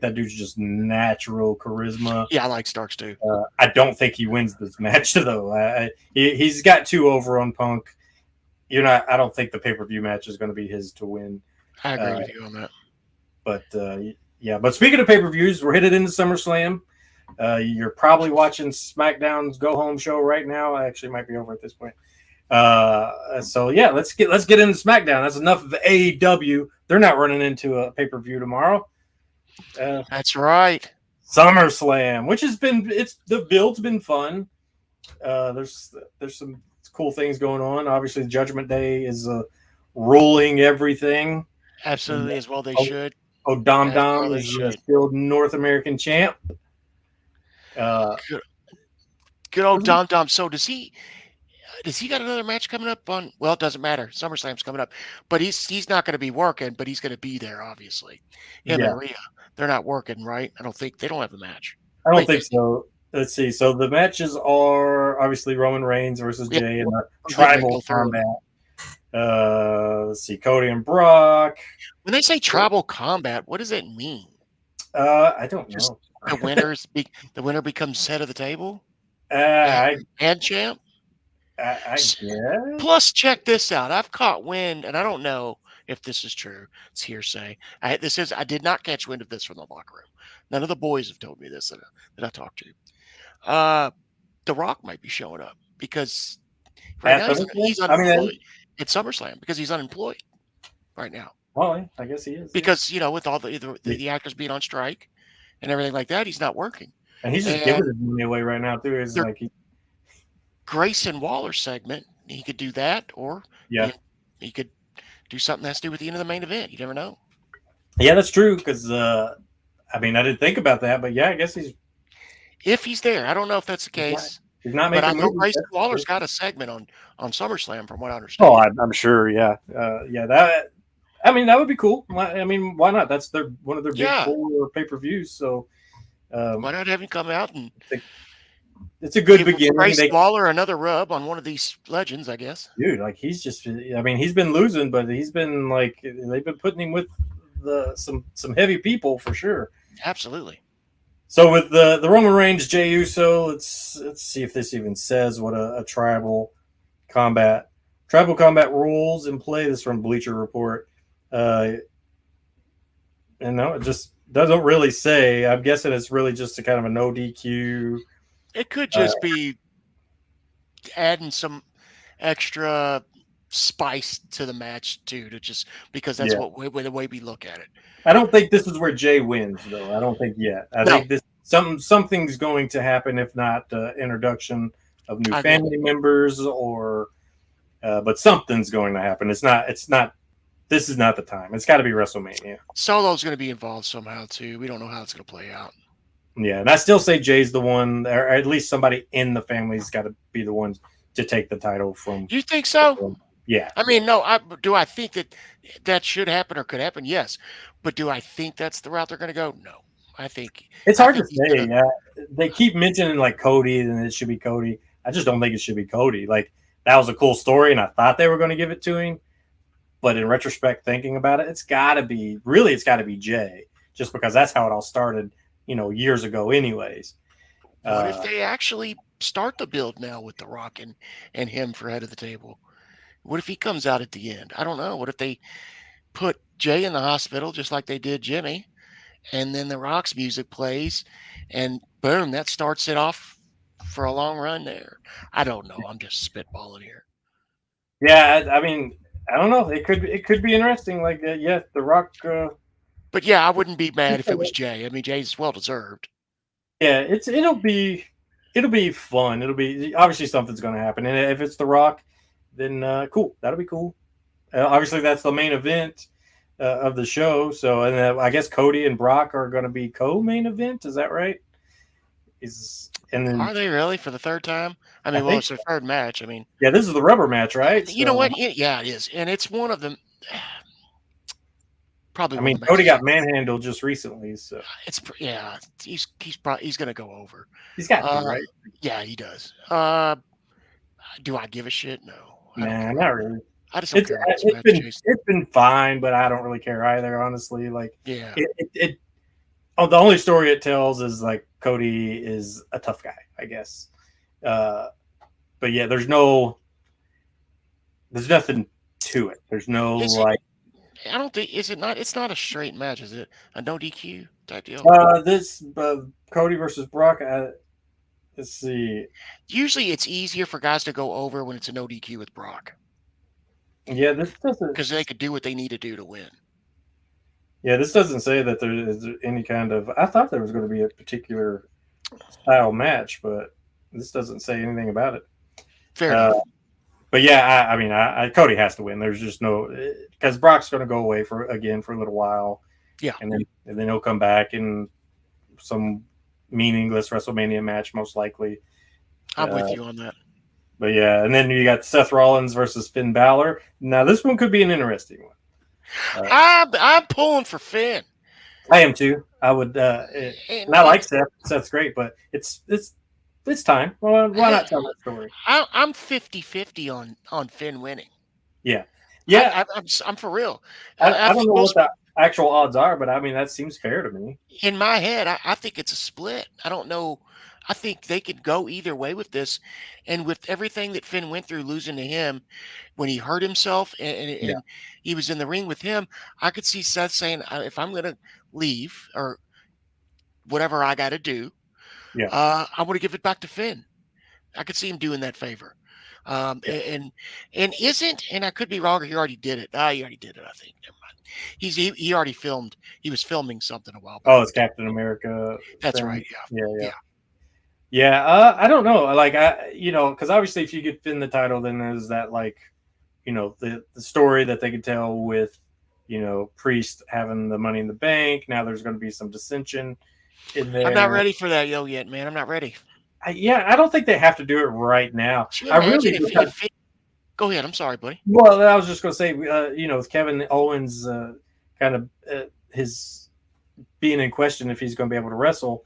that dude's just natural charisma. Yeah, I like Starks too. I don't think he wins this match though. He's got two over on Punk. I don't think the pay-per-view match is going to be his to win. I agree with you on that. But but speaking of pay-per-views, we're headed into SummerSlam. You're probably watching SmackDown's Go Home show right now. Actually, it might be over at this point. So yeah, let's get into SmackDown. That's enough of AEW. They're not running into a pay-per-view tomorrow. That's right. SummerSlam, which has been the build's been fun. There's some cool things going on. Obviously, Judgment Day is ruling everything. Absolutely, as well they should. Dom Dom is still North American champ. Good old Dom Dom. So does he got another match coming up on? Well, it doesn't matter. SummerSlam's coming up, but he's not going to be working, but he's going to be there. Obviously, him and Rhea. They're not working, right? I don't think they don't have a match. I don't think so. Let's see. So the matches are obviously Roman Reigns versus Jay in a tribal combat. Let's see, Cody and Brock. When they say tribal combat, what does it mean? I don't know. The winner becomes head of the table. And champ. I guess. Plus, check this out. I've caught wind, and I don't know if this is true. It's hearsay. I did not catch wind of this from the locker room. None of the boys have told me this that I talked to. The Rock might be showing up because right now he's unemployed at SummerSlam because he's unemployed right now. Well, I guess he is. Because, with all the actors being on strike and everything like that, he's not working. And he's just giving his money away right now, too. It's like Grayson Waller segment, he could do that, or he could do something that has to do with the end of the main event. You never know. Yeah, that's true. Because I didn't think about that, but yeah, I guess if he's there. I don't know if that's the case. He's not making. But I know Grayson Waller's got a segment on SummerSlam, from what I understand. Oh, I'm sure. Yeah, that. That would be cool. Why not? That's one of their big 4 pay-per-views. So why not have him come out and? It's a good beginning. Grayson Waller another rub on one of these legends, I guess. Dude, he's just. He's been losing, but he's been they've been putting him with some heavy people for sure. Absolutely. So with the Roman Reigns, Jey Uso, let's see if this even says what a tribal combat rules in play. This is from Bleacher Report. And no, it just doesn't really say. I'm guessing it's really just a kind of a no DQ. It could just be adding some extra spice to the match too, because that's the way we look at it. I don't think this is where Jay wins, though. I don't think yet. I think this something's going to happen, if not introduction of new family members, or but something's going to happen. It's not. This is not the time. It's got to be WrestleMania. Solo's going to be involved somehow too. We don't know how it's going to play out. Yeah, and I still say Jay's the one, or at least somebody in the family's got to be the one to take the title from. You think so? Yeah. No. Do I think that should happen or could happen? Yes. But do I think that's the route they're going to go? No. I think it's hard to say. Yeah, they keep mentioning Cody, and it should be Cody. I just don't think it should be Cody. That was a cool story, and I thought they were going to give it to him. But in retrospect, thinking about it, it's got to be Jay, just because that's how it all started, years ago, anyways. What if they actually start the build now with The Rock and him for head of the table? What if he comes out at the end? I don't know. What if they put Jay in the hospital just like they did Jimmy, and then The Rock's music plays, and boom, that starts it off for a long run there. I don't know. I'm just spitballing here. Yeah, I mean, I don't know. It could be interesting. Like, yeah, The Rock. But yeah, I wouldn't be mad if it was Jay. I mean, Jay's well deserved. Yeah, it'll be fun. It'll be obviously something's going to happen, and if it's The Rock, then cool. That'll be cool. Obviously, that's the main event of the show. So, and I guess Cody and Brock are going to be co-main event. Is that right? And then Are they really for the third time? I mean, well, it's their third match. I mean, yeah, this is the rubber match, right? you know what? Yeah, it is, and it's one of them. Probably. I mean, Cody got manhandled just recently, so it's he's going to go over. He's got to, right? Yeah, he does. Do I give a shit? No. Nah, not really. I just don't care. It's been fine, but I don't really care either, honestly. Like, yeah. The only story it tells is like Cody is a tough guy, I guess. But yeah, there's nothing to it. There's no I don't think it's not a straight match, is it? A no DQ type deal. This Cody versus Brock. Let's see. Usually, it's easier for guys to go over when it's a no DQ with Brock. Yeah, this doesn't, because they could do what they need to do to win. Yeah, this doesn't say that there is any kind of. I thought there was going to be a particular style match, but this doesn't say anything about it. Fair enough. But yeah, I mean, Cody has to win. There's just no, because Brock's going to go away for a little while. Yeah, and then he'll come back in some meaningless WrestleMania match, most likely. I'm with you on that. But yeah, and then you got Seth Rollins versus Finn Balor. Now this one could be an interesting one. I'm pulling for Finn. I am too. I would. And I like Seth. Seth's great, but it's time. Well, why not tell that story? I'm 50-50 on Finn winning. Yeah. I'm for real. I don't know what the actual odds are, but I mean that seems fair to me. In my head, I think it's a split. I don't know. I think they could go either way with this, and with everything that Finn went through, losing to him when he hurt himself, and he was in the ring with him, I could see Seth saying, "If I'm going to leave or whatever I got to do, I want to give it back to Finn." I could see him doing that favor. And I could be wrong. He already did it. He already did it. I think. Never mind. He already filmed. He was filming something a while back. Oh, it's Captain America. That's right. Yeah. Yeah, I don't know. Like, because obviously if you get Finn the title, then there's that, like, the story that they could tell with, Priest having the Money in the Bank. Now there's going to be some dissension in there. I'm not ready for that yet, man. I'm not ready. I don't think they have to do it right now. Go ahead. I'm sorry, buddy. Well, I was just going to say, with Kevin Owens kind of his being in question if he's going to be able to wrestle.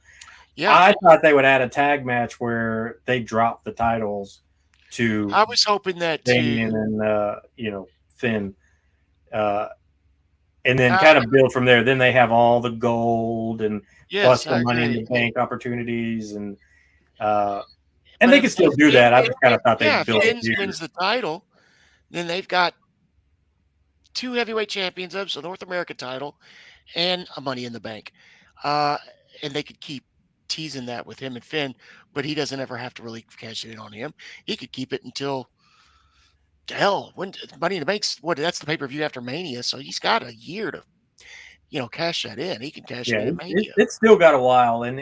Yeah, I thought they would add a tag match where they drop the titles to. I was hoping that Damian and Finn, and then kind of build from there. Then they have all the gold and plus the Money in the Bank opportunities, and they can still do that. I just kind of thought they'd build it. If Finn wins the title, then they've got 2 heavyweight championships, a North American title, and a Money in the Bank, and they could keep teasing that with him and Finn, but he doesn't ever have to really cash it in on him. He could keep it until when Money in the Bank's that's the pay-per-view after Mania, so he's got a year to cash that in. He can cash it in Mania. It's still got a while, and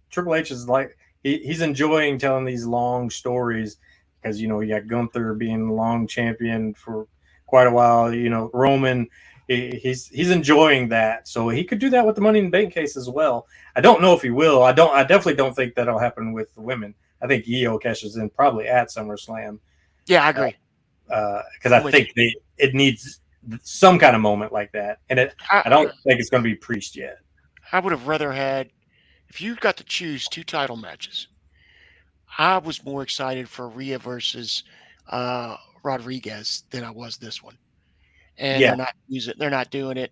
Triple H is like he's enjoying telling these long stories because you got Gunther being long champion for quite a while. Roman. He's enjoying that, so he could do that with the Money in the Bank case as well. I don't know if he will. I definitely don't think that'll happen with the women. I think Io cashes in probably at SummerSlam. Yeah, I agree. Because I think it needs some kind of moment like that, and I don't think it's going to be Priest yet. I would have rather had, if you got to choose 2 title matches, I was more excited for Rhea versus Rodriguez than I was this one. and Yeah, they're not doing it.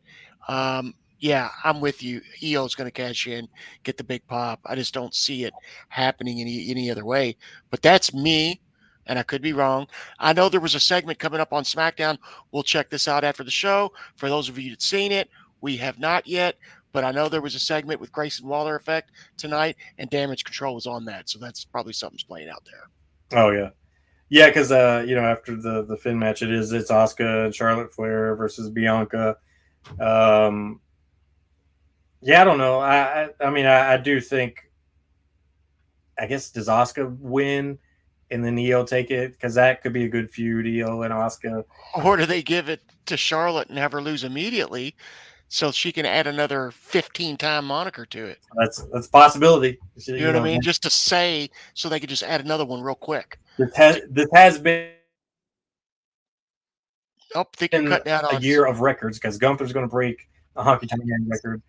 Yeah, I'm with you. EO's going to cash in, get the big pop. I just don't see it happening any other way. But that's me, and I could be wrong. I know there was a segment coming up on SmackDown. We'll check this out after the show. For those of you that seen it, we have not yet. But I know there was a segment with Grayson Waller effect tonight, and Damage Control was on that. So that's probably something's playing out there. oh yeah. Yeah, because after the Finn match, it's Asuka and Charlotte Flair versus Bianca. Um, yeah, I don't know. I mean, I do think. I guess does Asuka win, and then Io take it because that could be a good feud, Io and Asuka. Or do they give it to Charlotte and have her lose immediately so she can add another 15-time moniker to it? That's a possibility. You know what I mean? Just to say, so they could just add another one real quick. This has been Oh, I think you're cutting out a on. year of records because Gunther's going to break a Honky Tonk Man record.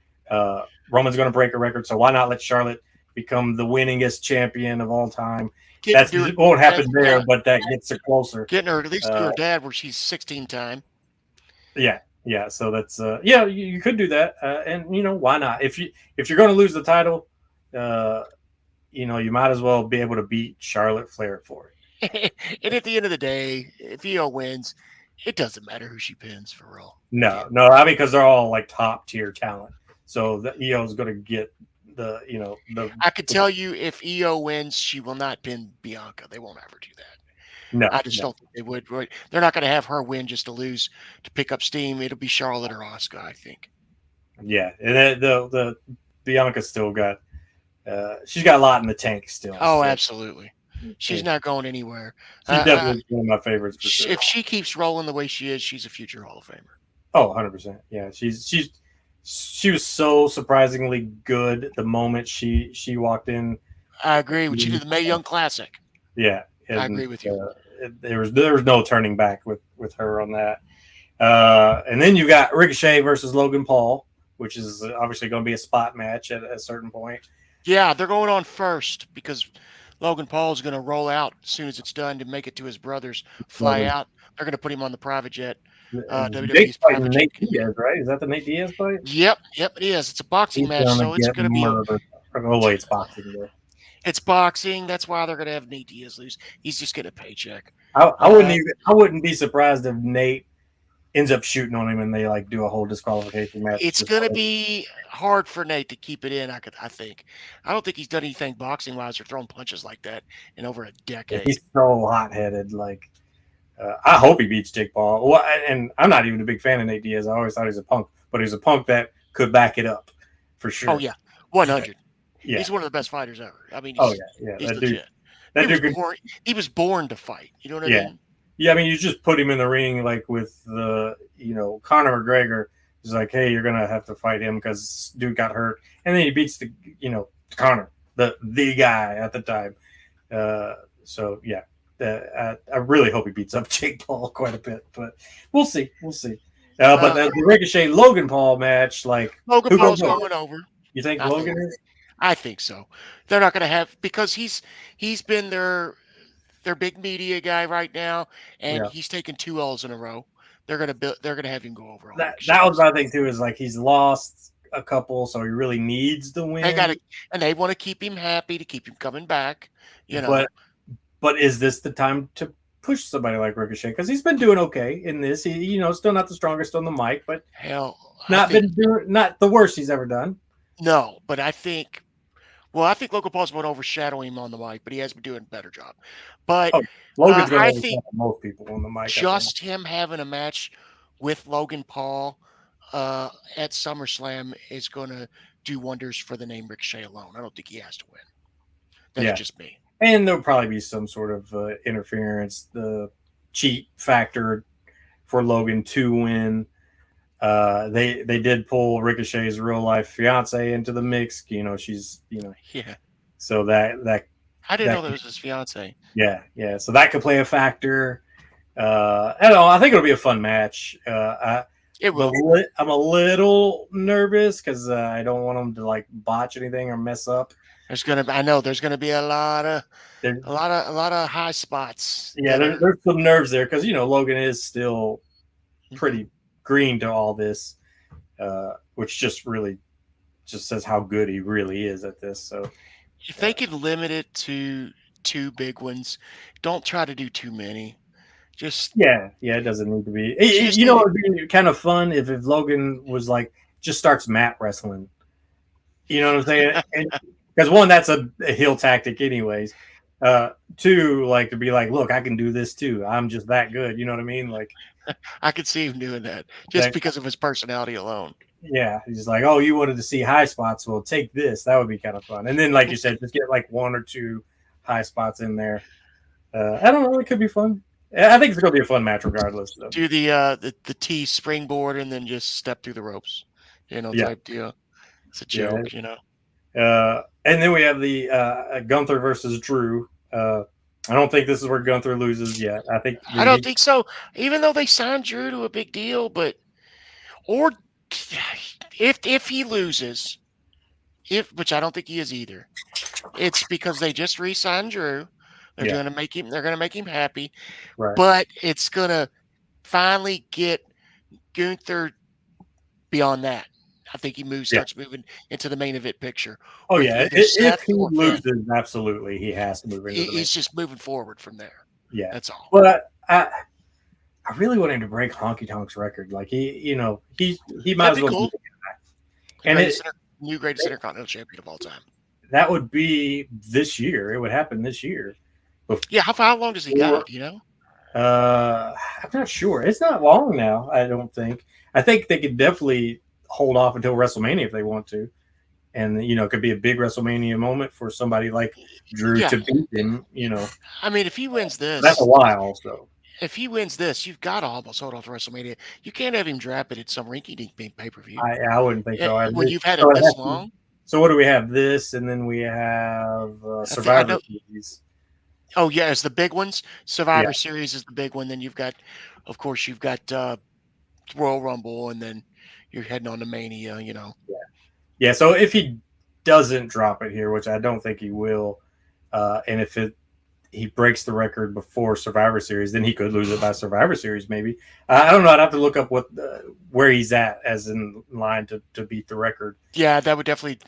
Roman's going to break a record, so why not let Charlotte become the winningest champion of all time? That won't happen there, but that gets her closer. Getting her at least to her dad, where she's 16-time. Yeah. So that's you could do that, and why not? If you're going to lose the title, you might as well be able to beat Charlotte Flair for it. And at the end of the day, if Io wins, it doesn't matter who she pins for real. No, I mean because they're all like top tier talent, so the Io is going to get the. I could tell you if Io wins, she will not pin Bianca. They won't ever do that. No, I just don't think they would. They're not going to have her win just to lose, to pick up steam. It'll be Charlotte or Asuka, I think. Yeah, and the Bianca's still got. She's got a lot in the tank still. Oh, so. Absolutely. She's not going anywhere. She's definitely one of my favorites. For sure. If she keeps rolling the way she is, she's a future Hall of Famer. Oh, 100%. Yeah, she was so surprisingly good the moment she walked in. I agree. She did the Mae Young Classic. Yeah, and, I agree with you. There was no turning back with her on that. And then you got Ricochet versus Logan Paul, which is obviously going to be a spot match at a certain point. Yeah, they're going on first because Logan Paul is going to roll out as soon as it's done to make it to his brother's, fly out. They're going to put him on the private jet. WWE's private jet. Nate Diaz, right? Is that the Nate Diaz fight? Yep, it is. It's a boxing match, so it's going to be. Oh wait, it's boxing. Though. It's boxing. That's why they're going to have Nate Diaz lose. He's just getting a paycheck. I wouldn't be surprised if Nate ends up shooting on him and they like do a whole disqualification match. It's going to be hard for Nate to keep it in. I think. I don't think he's done anything boxing wise or throwing punches like that in over a decade. Yeah, he's so hot headed. Like, I hope he beats Jake Paul. Well, and I'm not even a big fan of Nate Diaz. I always thought he's a punk, but he's a punk that could back it up for sure. Oh yeah, 100. Yeah, he's one of the best fighters ever. I mean, he's legit. He was born to fight. You know what I mean? Yeah, I mean, you just put him in the ring like with the, Conor McGregor. He's like, hey, you're gonna have to fight him because dude got hurt, and then he beats the, Conor, the guy at the time. So yeah, I really hope he beats up Jake Paul quite a bit, but we'll see. But the Ricochet Logan Paul match, like Logan Paul's going over. You think Logan is? I think so. They're not going to have because he's been their big media guy right now, and he's taken 2 L's in a row. They're gonna have him go over. That was my thing too. Is like he's lost a couple, so he really needs the win. They want to keep him happy to keep him coming back. But is this the time to push somebody like Ricochet? Because he's been doing okay in this. He still not the strongest on the mic, but not the worst he's ever done. No, but I think Logan Paul's going to overshadow him on the mic, but he has been doing a better job. But Logan's going to overshadow most people on the mic. Just him having a match with Logan Paul at SummerSlam is going to do wonders for the name Ricochet alone. I don't think he has to win. That's just me. And there'll probably be some sort of interference, the cheat factor for Logan to win. They did pull Ricochet's real life fiance into the mix. She's Yeah. So that I didn't know that was his fiance. Yeah. So that could play a factor. I don't know. I think it'll be a fun match. It will. I'm a little nervous because I don't want them to like botch anything or mess up. There's gonna be a lot of high spots. Yeah, there's some nerves there because Logan is still pretty green to all this, which just says how good he really is at this. So If they could limit it to 2 big ones, don't try to do too many. Just yeah, it doesn't need to be. you just You need know, to, it'd be kind of fun if Logan was like just starts mat wrestling. You know what I'm saying? Because one, that's a heel tactic, anyways. Two, like to be like, look, I can do this too. I'm just that good. You know what I mean? Like I could see him doing that just that. because of his personality alone. Yeah, he's like, oh, you wanted to see high spots? Well, take this. That would be kind of fun. And then, like you said, just get like 1 or 2 high spots in there. I don't know. It could be fun. I think it's going to be a fun match regardless. Though. Do the T springboard and then just step through the ropes, Yeah. type deal. It's a joke, And then we have the Gunther versus Drew. I don't think this is where Gunther loses yet. I don't think so. Even though they signed Drew to a big deal, or if he loses, which I don't think he is either, it's because they just re-signed Drew. They're going to make him. They're going to make him happy, right. But it's going to finally get Gunther beyond that. I think he starts moving into the main event picture. Oh yeah, if he loses, absolutely, he has to move into. He's just moving forward from there. Yeah, that's all. But I really want him to break Honky Tonk's record. Like he might as well. Cool. And new greatest Intercontinental Champion of all time. That would be this year. It would happen this year. Yeah, how long does he got? Do you know? I'm not sure. It's not long now. I don't think. I think they could definitely hold off until WrestleMania if they want to, and it could be a big WrestleMania moment for somebody like Drew to beat him. I mean, if he wins this, that's a while. So if he wins this, you've got to almost hold off to WrestleMania. You can't have him drop it at some rinky-dink pay-per-view. I wouldn't think so. When you've had it this long. So what do we have? This, and then we have Survivor Series. Oh yeah, it's the big ones. Survivor Series is the big one. Then you've got Royal Rumble, and then you're heading on to Mania. Yeah. So if he doesn't drop it here, which I don't think he will, and if he breaks the record before Survivor Series, then he could lose it by Survivor Series. Maybe I don't know. I'd have to look up where he's at as in line to beat the record. Yeah, that would definitely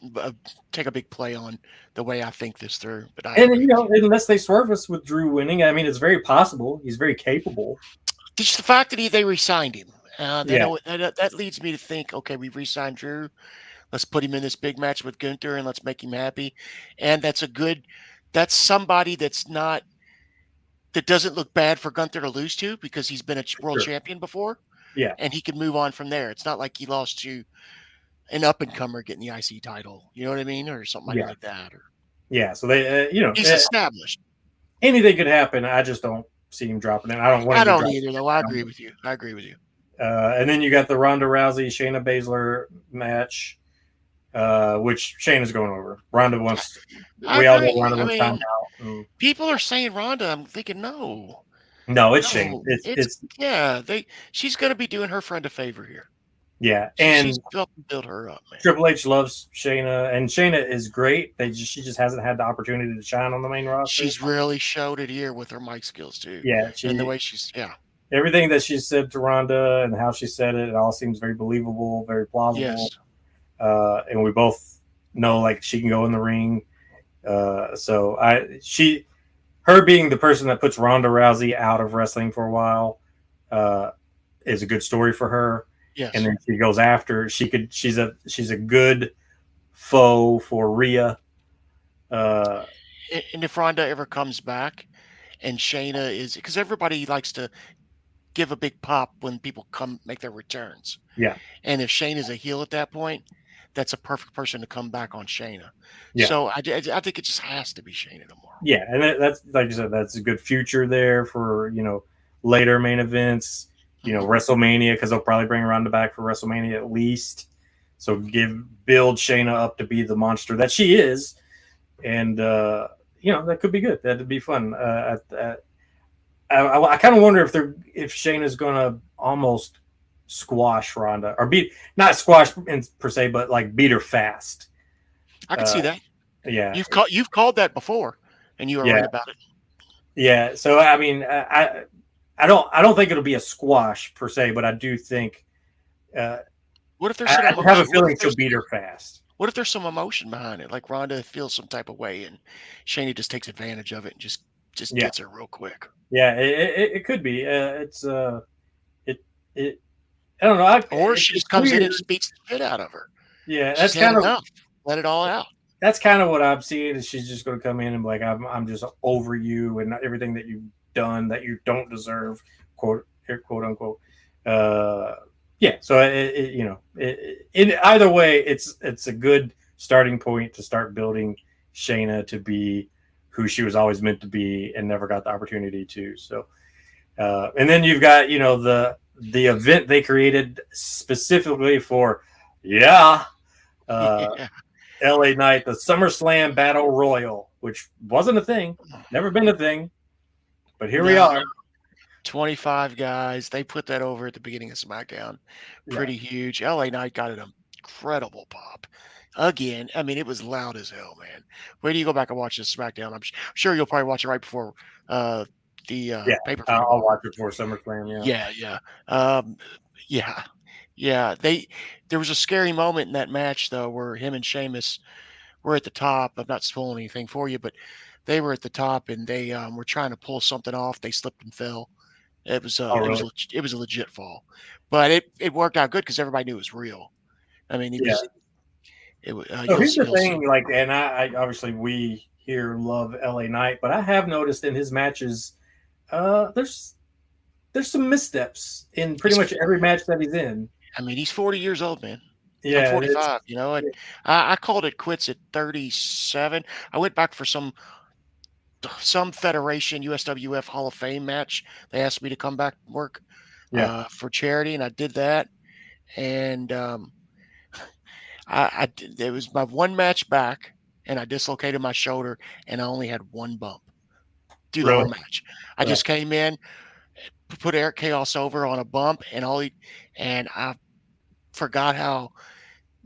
take a big play on the way I think this through. But unless they swerve us with Drew winning, I mean, it's very possible. He's very capable. Just the fact that they re-signed him, that leads me to think, okay, we've re-signed Drew. Let's put him in this big match with Gunther and let's make him happy. And that's somebody that doesn't look bad for Gunther to lose to because he's been a world champion before. Yeah. And he can move on from there. It's not like he lost to an up-and-comer getting the IC title. You know what I mean? Or something like that. So they, he's established. Anything could happen. I just don't see him dropping it. I don't either, though. I agree with you. And then you got the Ronda Rousey, Shayna Baszler match, which Shayna's going over. Ronda wants. We all know Ronda wants time out. People are saying Ronda. I'm thinking no. No, it's Shayna. She's going to be doing her friend a favor here. Yeah, and she's built her up, man. Triple H loves Shayna, and Shayna is great. She just hasn't had the opportunity to shine on the main roster. She's really showed it here with her mic skills too. Yeah, and the way she's everything that she said to Ronda and how she said it all seems very believable, very plausible. Yes. And we both know like she can go in the ring. So her being the person that puts Ronda Rousey out of wrestling for a while is a good story for her. Yes. And then she goes after. She's a good foe for Rhea. And if Ronda ever comes back, and Shayna is, because everybody likes to give a big pop when people come make their returns. Yeah. And if Shayna's a heel at that point, that's a perfect person to come back on Shayna. Yeah. So I think it just has to be Shayna tomorrow. Yeah, and that's like you said, that's a good future there for later main events. WrestleMania, because they'll probably bring Ronda back for WrestleMania at least. So build Shayna up to be the monster that she is, and that could be good. That'd be fun. I kind of wonder if Shayna's gonna almost squash Ronda or not squash per se, but like beat her fast. I can see that. Yeah, you've called that before, and you were right about it. Yeah. So I mean, I don't think it'll be a squash per se, but I do think What if there's some I have a emotion? feeling she'll beat her fast. What if there's some emotion behind it? Like Ronda feels some type of way, and Shayna just takes advantage of it and just Yeah. gets her real quick. Yeah, it could be. It. I don't know. Or she It's just comes in weird. and just beats the shit out of her. Yeah, She's had enough. Let it all out. that's kind of what I'm seeing. Is she's just going to come in and be like, I'm just over you and everything that you've done that you don't deserve, quote unquote. Yeah. So either way, it's a good starting point to start building Shayna to be who she was always meant to be and never got the opportunity to. So, and then you've got the event they created specifically for yeah. LA Knight, the SummerSlam Battle Royal, which wasn't a thing, never been a thing, but here we are. 25 guys. They put that over at the beginning of SmackDown. Pretty huge. LA Knight got an incredible pop. Again, I mean, it was loud as hell, man. Wait till you go back and watch this SmackDown. I'm sure you'll probably watch it right before the pay-per-view. I'll watch it for SummerSlam. Yeah. There was a scary moment in that match though, where him and Sheamus were at the top. I'm not spoiling anything for you, but they were at the top and they were trying to pull something off. They slipped and fell. It was it was a legit fall, but it worked out good because everybody knew it was real. I mean, so here's the thing, like, and I obviously we here love LA Knight, but I have noticed in his matches, there's some missteps in pretty much every match that he's in. I mean, he's 40 years old, man. Yeah, I'm 45. And I called it quits at 37. I went back for some Federation USWF Hall of Fame match. They asked me to come back and work for charity, and I did that. And it was my one match back, and I dislocated my shoulder, and I only had one bump through the whole match. I just came in, put Eric Chaos over on a bump, and I forgot how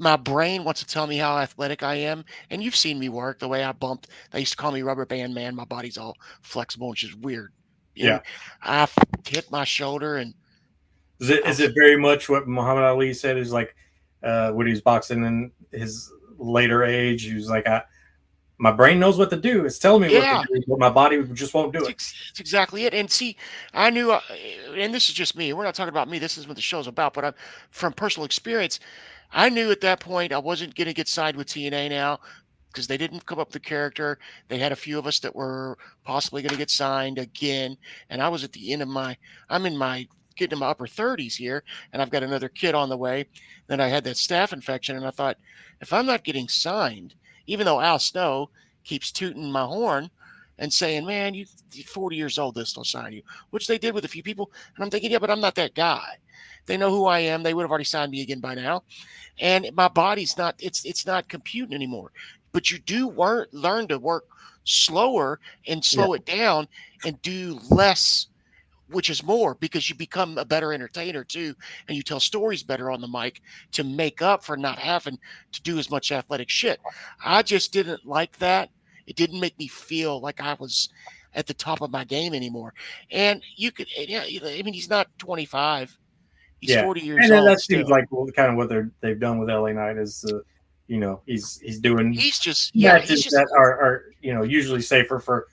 my brain wants to tell me how athletic I am. And you've seen me work the way I bumped. They used to call me Rubber Band Man. My body's all flexible, which is weird. And I hit my shoulder. And is it very much what Muhammad Ali said? Is like when he was boxing in his later age, he was like, my brain knows what to do. It's telling me what to do, but my body just won't do it. That's exactly it. And see, I knew, and this is just me. We're not talking about me. This is what the show's about. But from personal experience, I knew at that point I wasn't going to get signed with TNA now because they didn't come up with the character. They had a few of us that were possibly going to get signed again. And I was at the end of getting in my upper 30s here, and I've got another kid on the way. Then I had that staph infection, and I thought, if I'm not getting signed, even though Al Snow keeps tooting my horn and saying, man, you're 40 years old, they'll sign you, which they did with a few people. And I'm thinking, yeah, but I'm not that guy. They know who I am. They would have already signed me again by now. And my body's not, it's not computing anymore. But you do learn to work slower and slow it down and do less, which is more, because you become a better entertainer too. And you tell stories better on the mic to make up for not having to do as much athletic shit. I just didn't like that. It didn't make me feel like I was at the top of my game anymore. And I mean, he's not 25. He's 40 years old. That seems like kind of what they've done with LA Knight is, he's doing matches that are usually safer for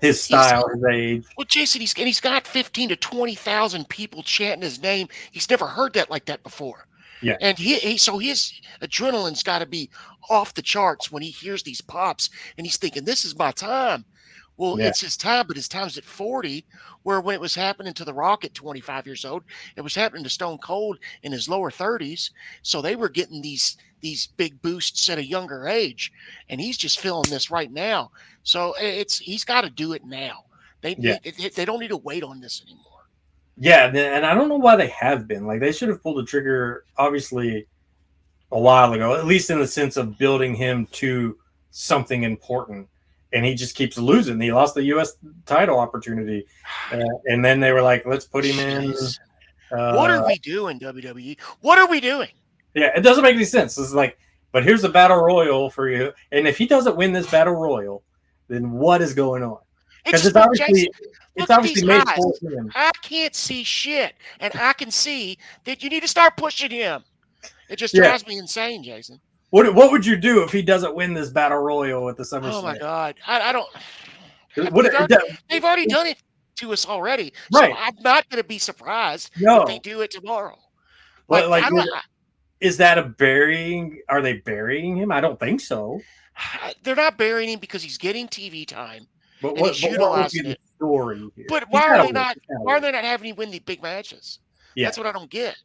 his style, his age. Well, Jason, he's got 15 to 20,000 people chanting his name. He's never heard that like that before. Yeah. And so his adrenaline's got to be off the charts when he hears these pops, and he's thinking, this is my time. Well, it's his time, but his time's at 40, where when it was happening to The Rock at 25 years old, it was happening to Stone Cold in his lower 30s. So they were getting these big boosts at a younger age, and he's just feeling this right now. So he's got to do it now. They don't need to wait on this anymore. Yeah, and I don't know why they have been. Like, they should have pulled the trigger, obviously, a while ago, at least in the sense of building him to something important. And he just keeps losing. He lost the U.S. title opportunity. And then they were like, let's put him in. What are we doing, WWE? What are we doing? Yeah, it doesn't make any sense. It's like, but here's a battle royal for you. And if he doesn't win this battle royal, then what is going on? It's Because just it's like Jason. obviously Look at these made eyes. for him. I can't see shit, and I can see that you need to start pushing him. It just Yeah. drives me insane, Jason. What would you do if he doesn't win this battle royal at the Oh my SummerSlam? God, I don't. What it, that- They've already done it to us already, so right? I'm not going to be surprised if they No. do it tomorrow. What Like like I don't. is that a burying? Are they burying him? I don't think so. They're not burying him because he's getting TV time But and he's what would be utilizing the it. story here? But He's why are got to they win. not? He's gotta Why are win. they not having him win the big matches? Yeah. That's what I don't get.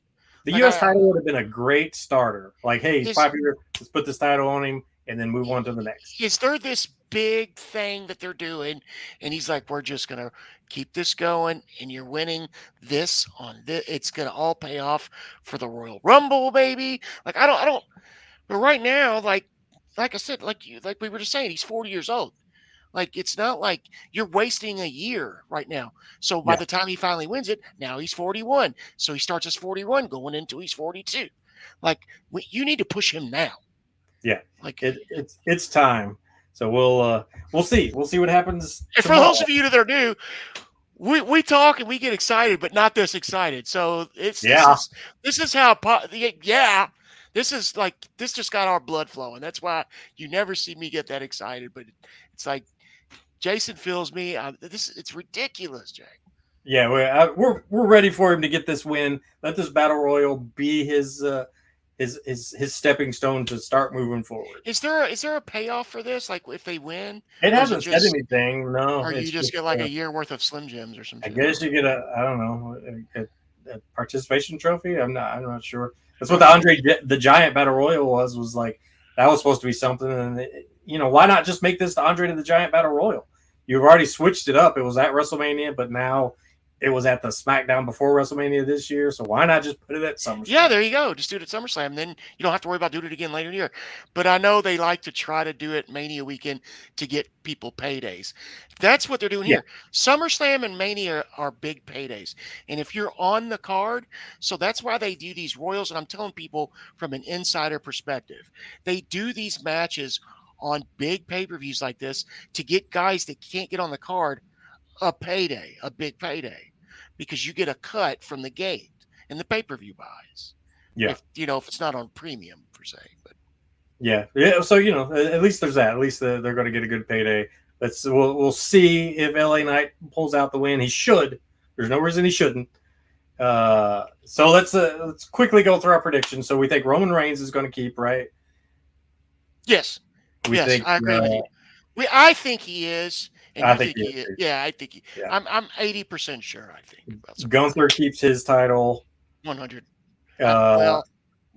The Like U.S. title would have been a great starter. Like, hey, he's is popular. Let's put this title on him and then move on to the next. is there this big thing that they're doing, and he's like, we're just gonna keep this going, and you're winning this on this. It's gonna all pay off for the Royal Rumble, baby. Like I don't. But right now, like I said, like we were just saying, he's 40 years old. Like it's not like you're wasting a year right now. So by Yeah. the time he finally wins it, now he's 41. So he starts as 41 going into he's 42. Like you need to push him now. Yeah. Like It's time. So we'll see. We'll see what happens and for tomorrow. those of you that are new, we talk and we get excited, but not this excited. So Yeah. this is how yeah. This is like this just got our blood flowing. That's why you never see me get that excited. But it's like Jason feels me. It's ridiculous, Jay. Yeah, we're ready for him to get this win. Let this battle royal be his stepping stone to start moving forward. Is there a payoff for this? Like if they win, It or is it hasn't said just anything. No, or you it's just just get like a year worth of Slim Jims or some I shit? guess you get I don't know a participation trophy. I'm not sure. That's what the Andre the Giant battle royal was like. That was supposed to be something, and why not just make this the Andre the Giant battle royal? You've already switched it up. It was at WrestleMania, but now it was at the SmackDown before WrestleMania this year. So why not just put it at SummerSlam? Yeah, there you go. Just do it at SummerSlam. Then you don't have to worry about doing it again later in the year. But I know they like to try to do it Mania weekend to get people paydays. That's what they're doing Yeah. here. SummerSlam and Mania are big paydays. And if you're on the card, so that's why they do these Royals. And I'm telling people from an insider perspective, they do these matches on big pay-per-views like this to get guys that can't get on the card a payday, a big payday, because you get a cut from the gate and the pay-per-view buys. Yeah. If it's not on premium per se, but Yeah. So at least there's that. At least they're going to get a good payday. We'll see if LA Knight pulls out the win. He should. There's no reason he shouldn't. So let's quickly go through our predictions. So we think Roman Reigns is going to keep, right? yes, We think I agree with you. I think he is, and I you think think he he is. is. Yeah, I think he. Yeah. I'm 80% sure. I think Gunther keeps his title. 100. Uh, Well,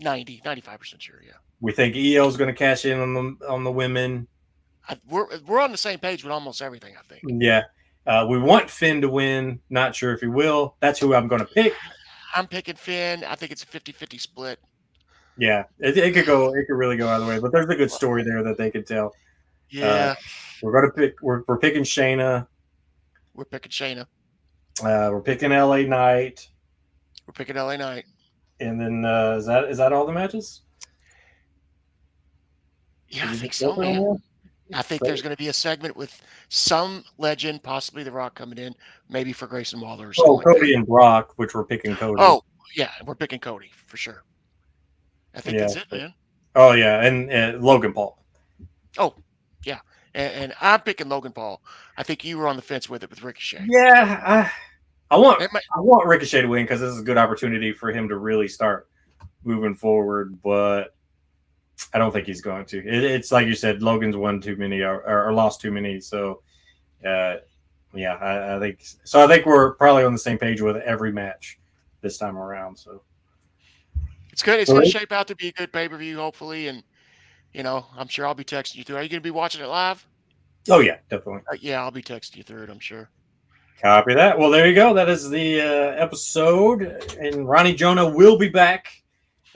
95% sure. Yeah. We think EO is going to cash in on the women. We're on the same page with almost everything. I think. Yeah. We want Finn to win. Not sure if he will. That's who I'm going to pick. I'm picking Finn. I think it's a 50-50 split. Yeah, it could go. It could really go either way. But there's a good story there that they could tell. Yeah. We're going to pick. We're picking Shayna. We're picking Shayna. We're picking LA Knight. We're picking LA Knight. And then is that all the matches? Yeah, I think so, man. I think there's going to be a segment with some legend, possibly The Rock coming in, maybe for Grayson Waller or something. Cody and Brock, which we're picking Cody. Oh, yeah, we're picking Cody for sure. I think that's it, man. Oh, yeah, and Logan Paul. Oh, yeah, and I'm picking Logan Paul. I think you were on the fence with it with Ricochet. Yeah, I want Ricochet to win because this is a good opportunity for him to really start moving forward, but I don't think he's going to. It's like you said, Logan's won too many or lost too many. So, I think so. I think we're probably on the same page with every match this time around. So it's good. It's going to shape out to be a good pay-per-view, hopefully. And I'm sure I'll be texting you through. Are you going to be watching it live? Oh yeah, definitely. Yeah, I'll be texting you through it. I'm sure. Copy that. Well, there you go. That is the episode, and Ronnie Jonah will be back.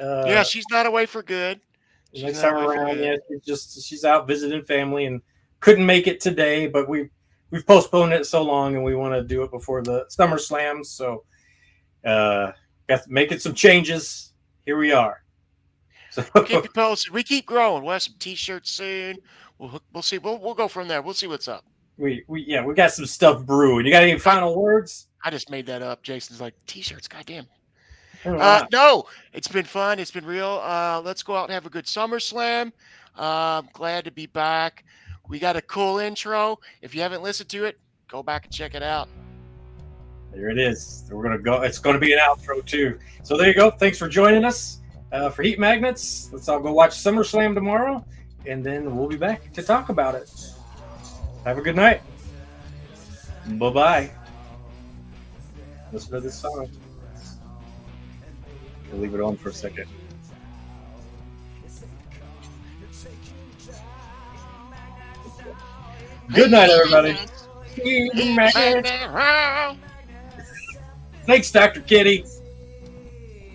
Yeah, she's not away for good. Next time around, yeah, she's out visiting family and couldn't make it today, but we've postponed it so long, and we want to do it before the SummerSlam. So, got to making some changes. Here we are. So keep you posted. We keep growing. We'll have some T-shirts soon. We'll see. We'll go from there. We'll see what's up. we got some stuff brewing. You got any final words? I just made that up. Jason's like, t-shirts, goddamn. Wow. No, it's been fun. It's been real. Let's go out and have a good SummerSlam. Glad to be back. We got a cool intro. If you haven't listened to it, go back and check it out. There it is. We're gonna go. It's gonna be an outro too. So there you go. Thanks for joining us for Heat Magnets. Let's all go watch SummerSlam tomorrow, and then we'll be back to talk about it. Have a good night. Bye-bye. Listen to this song. We'll leave it on for a second. Good night, everybody. Thanks, Dr. Kitty.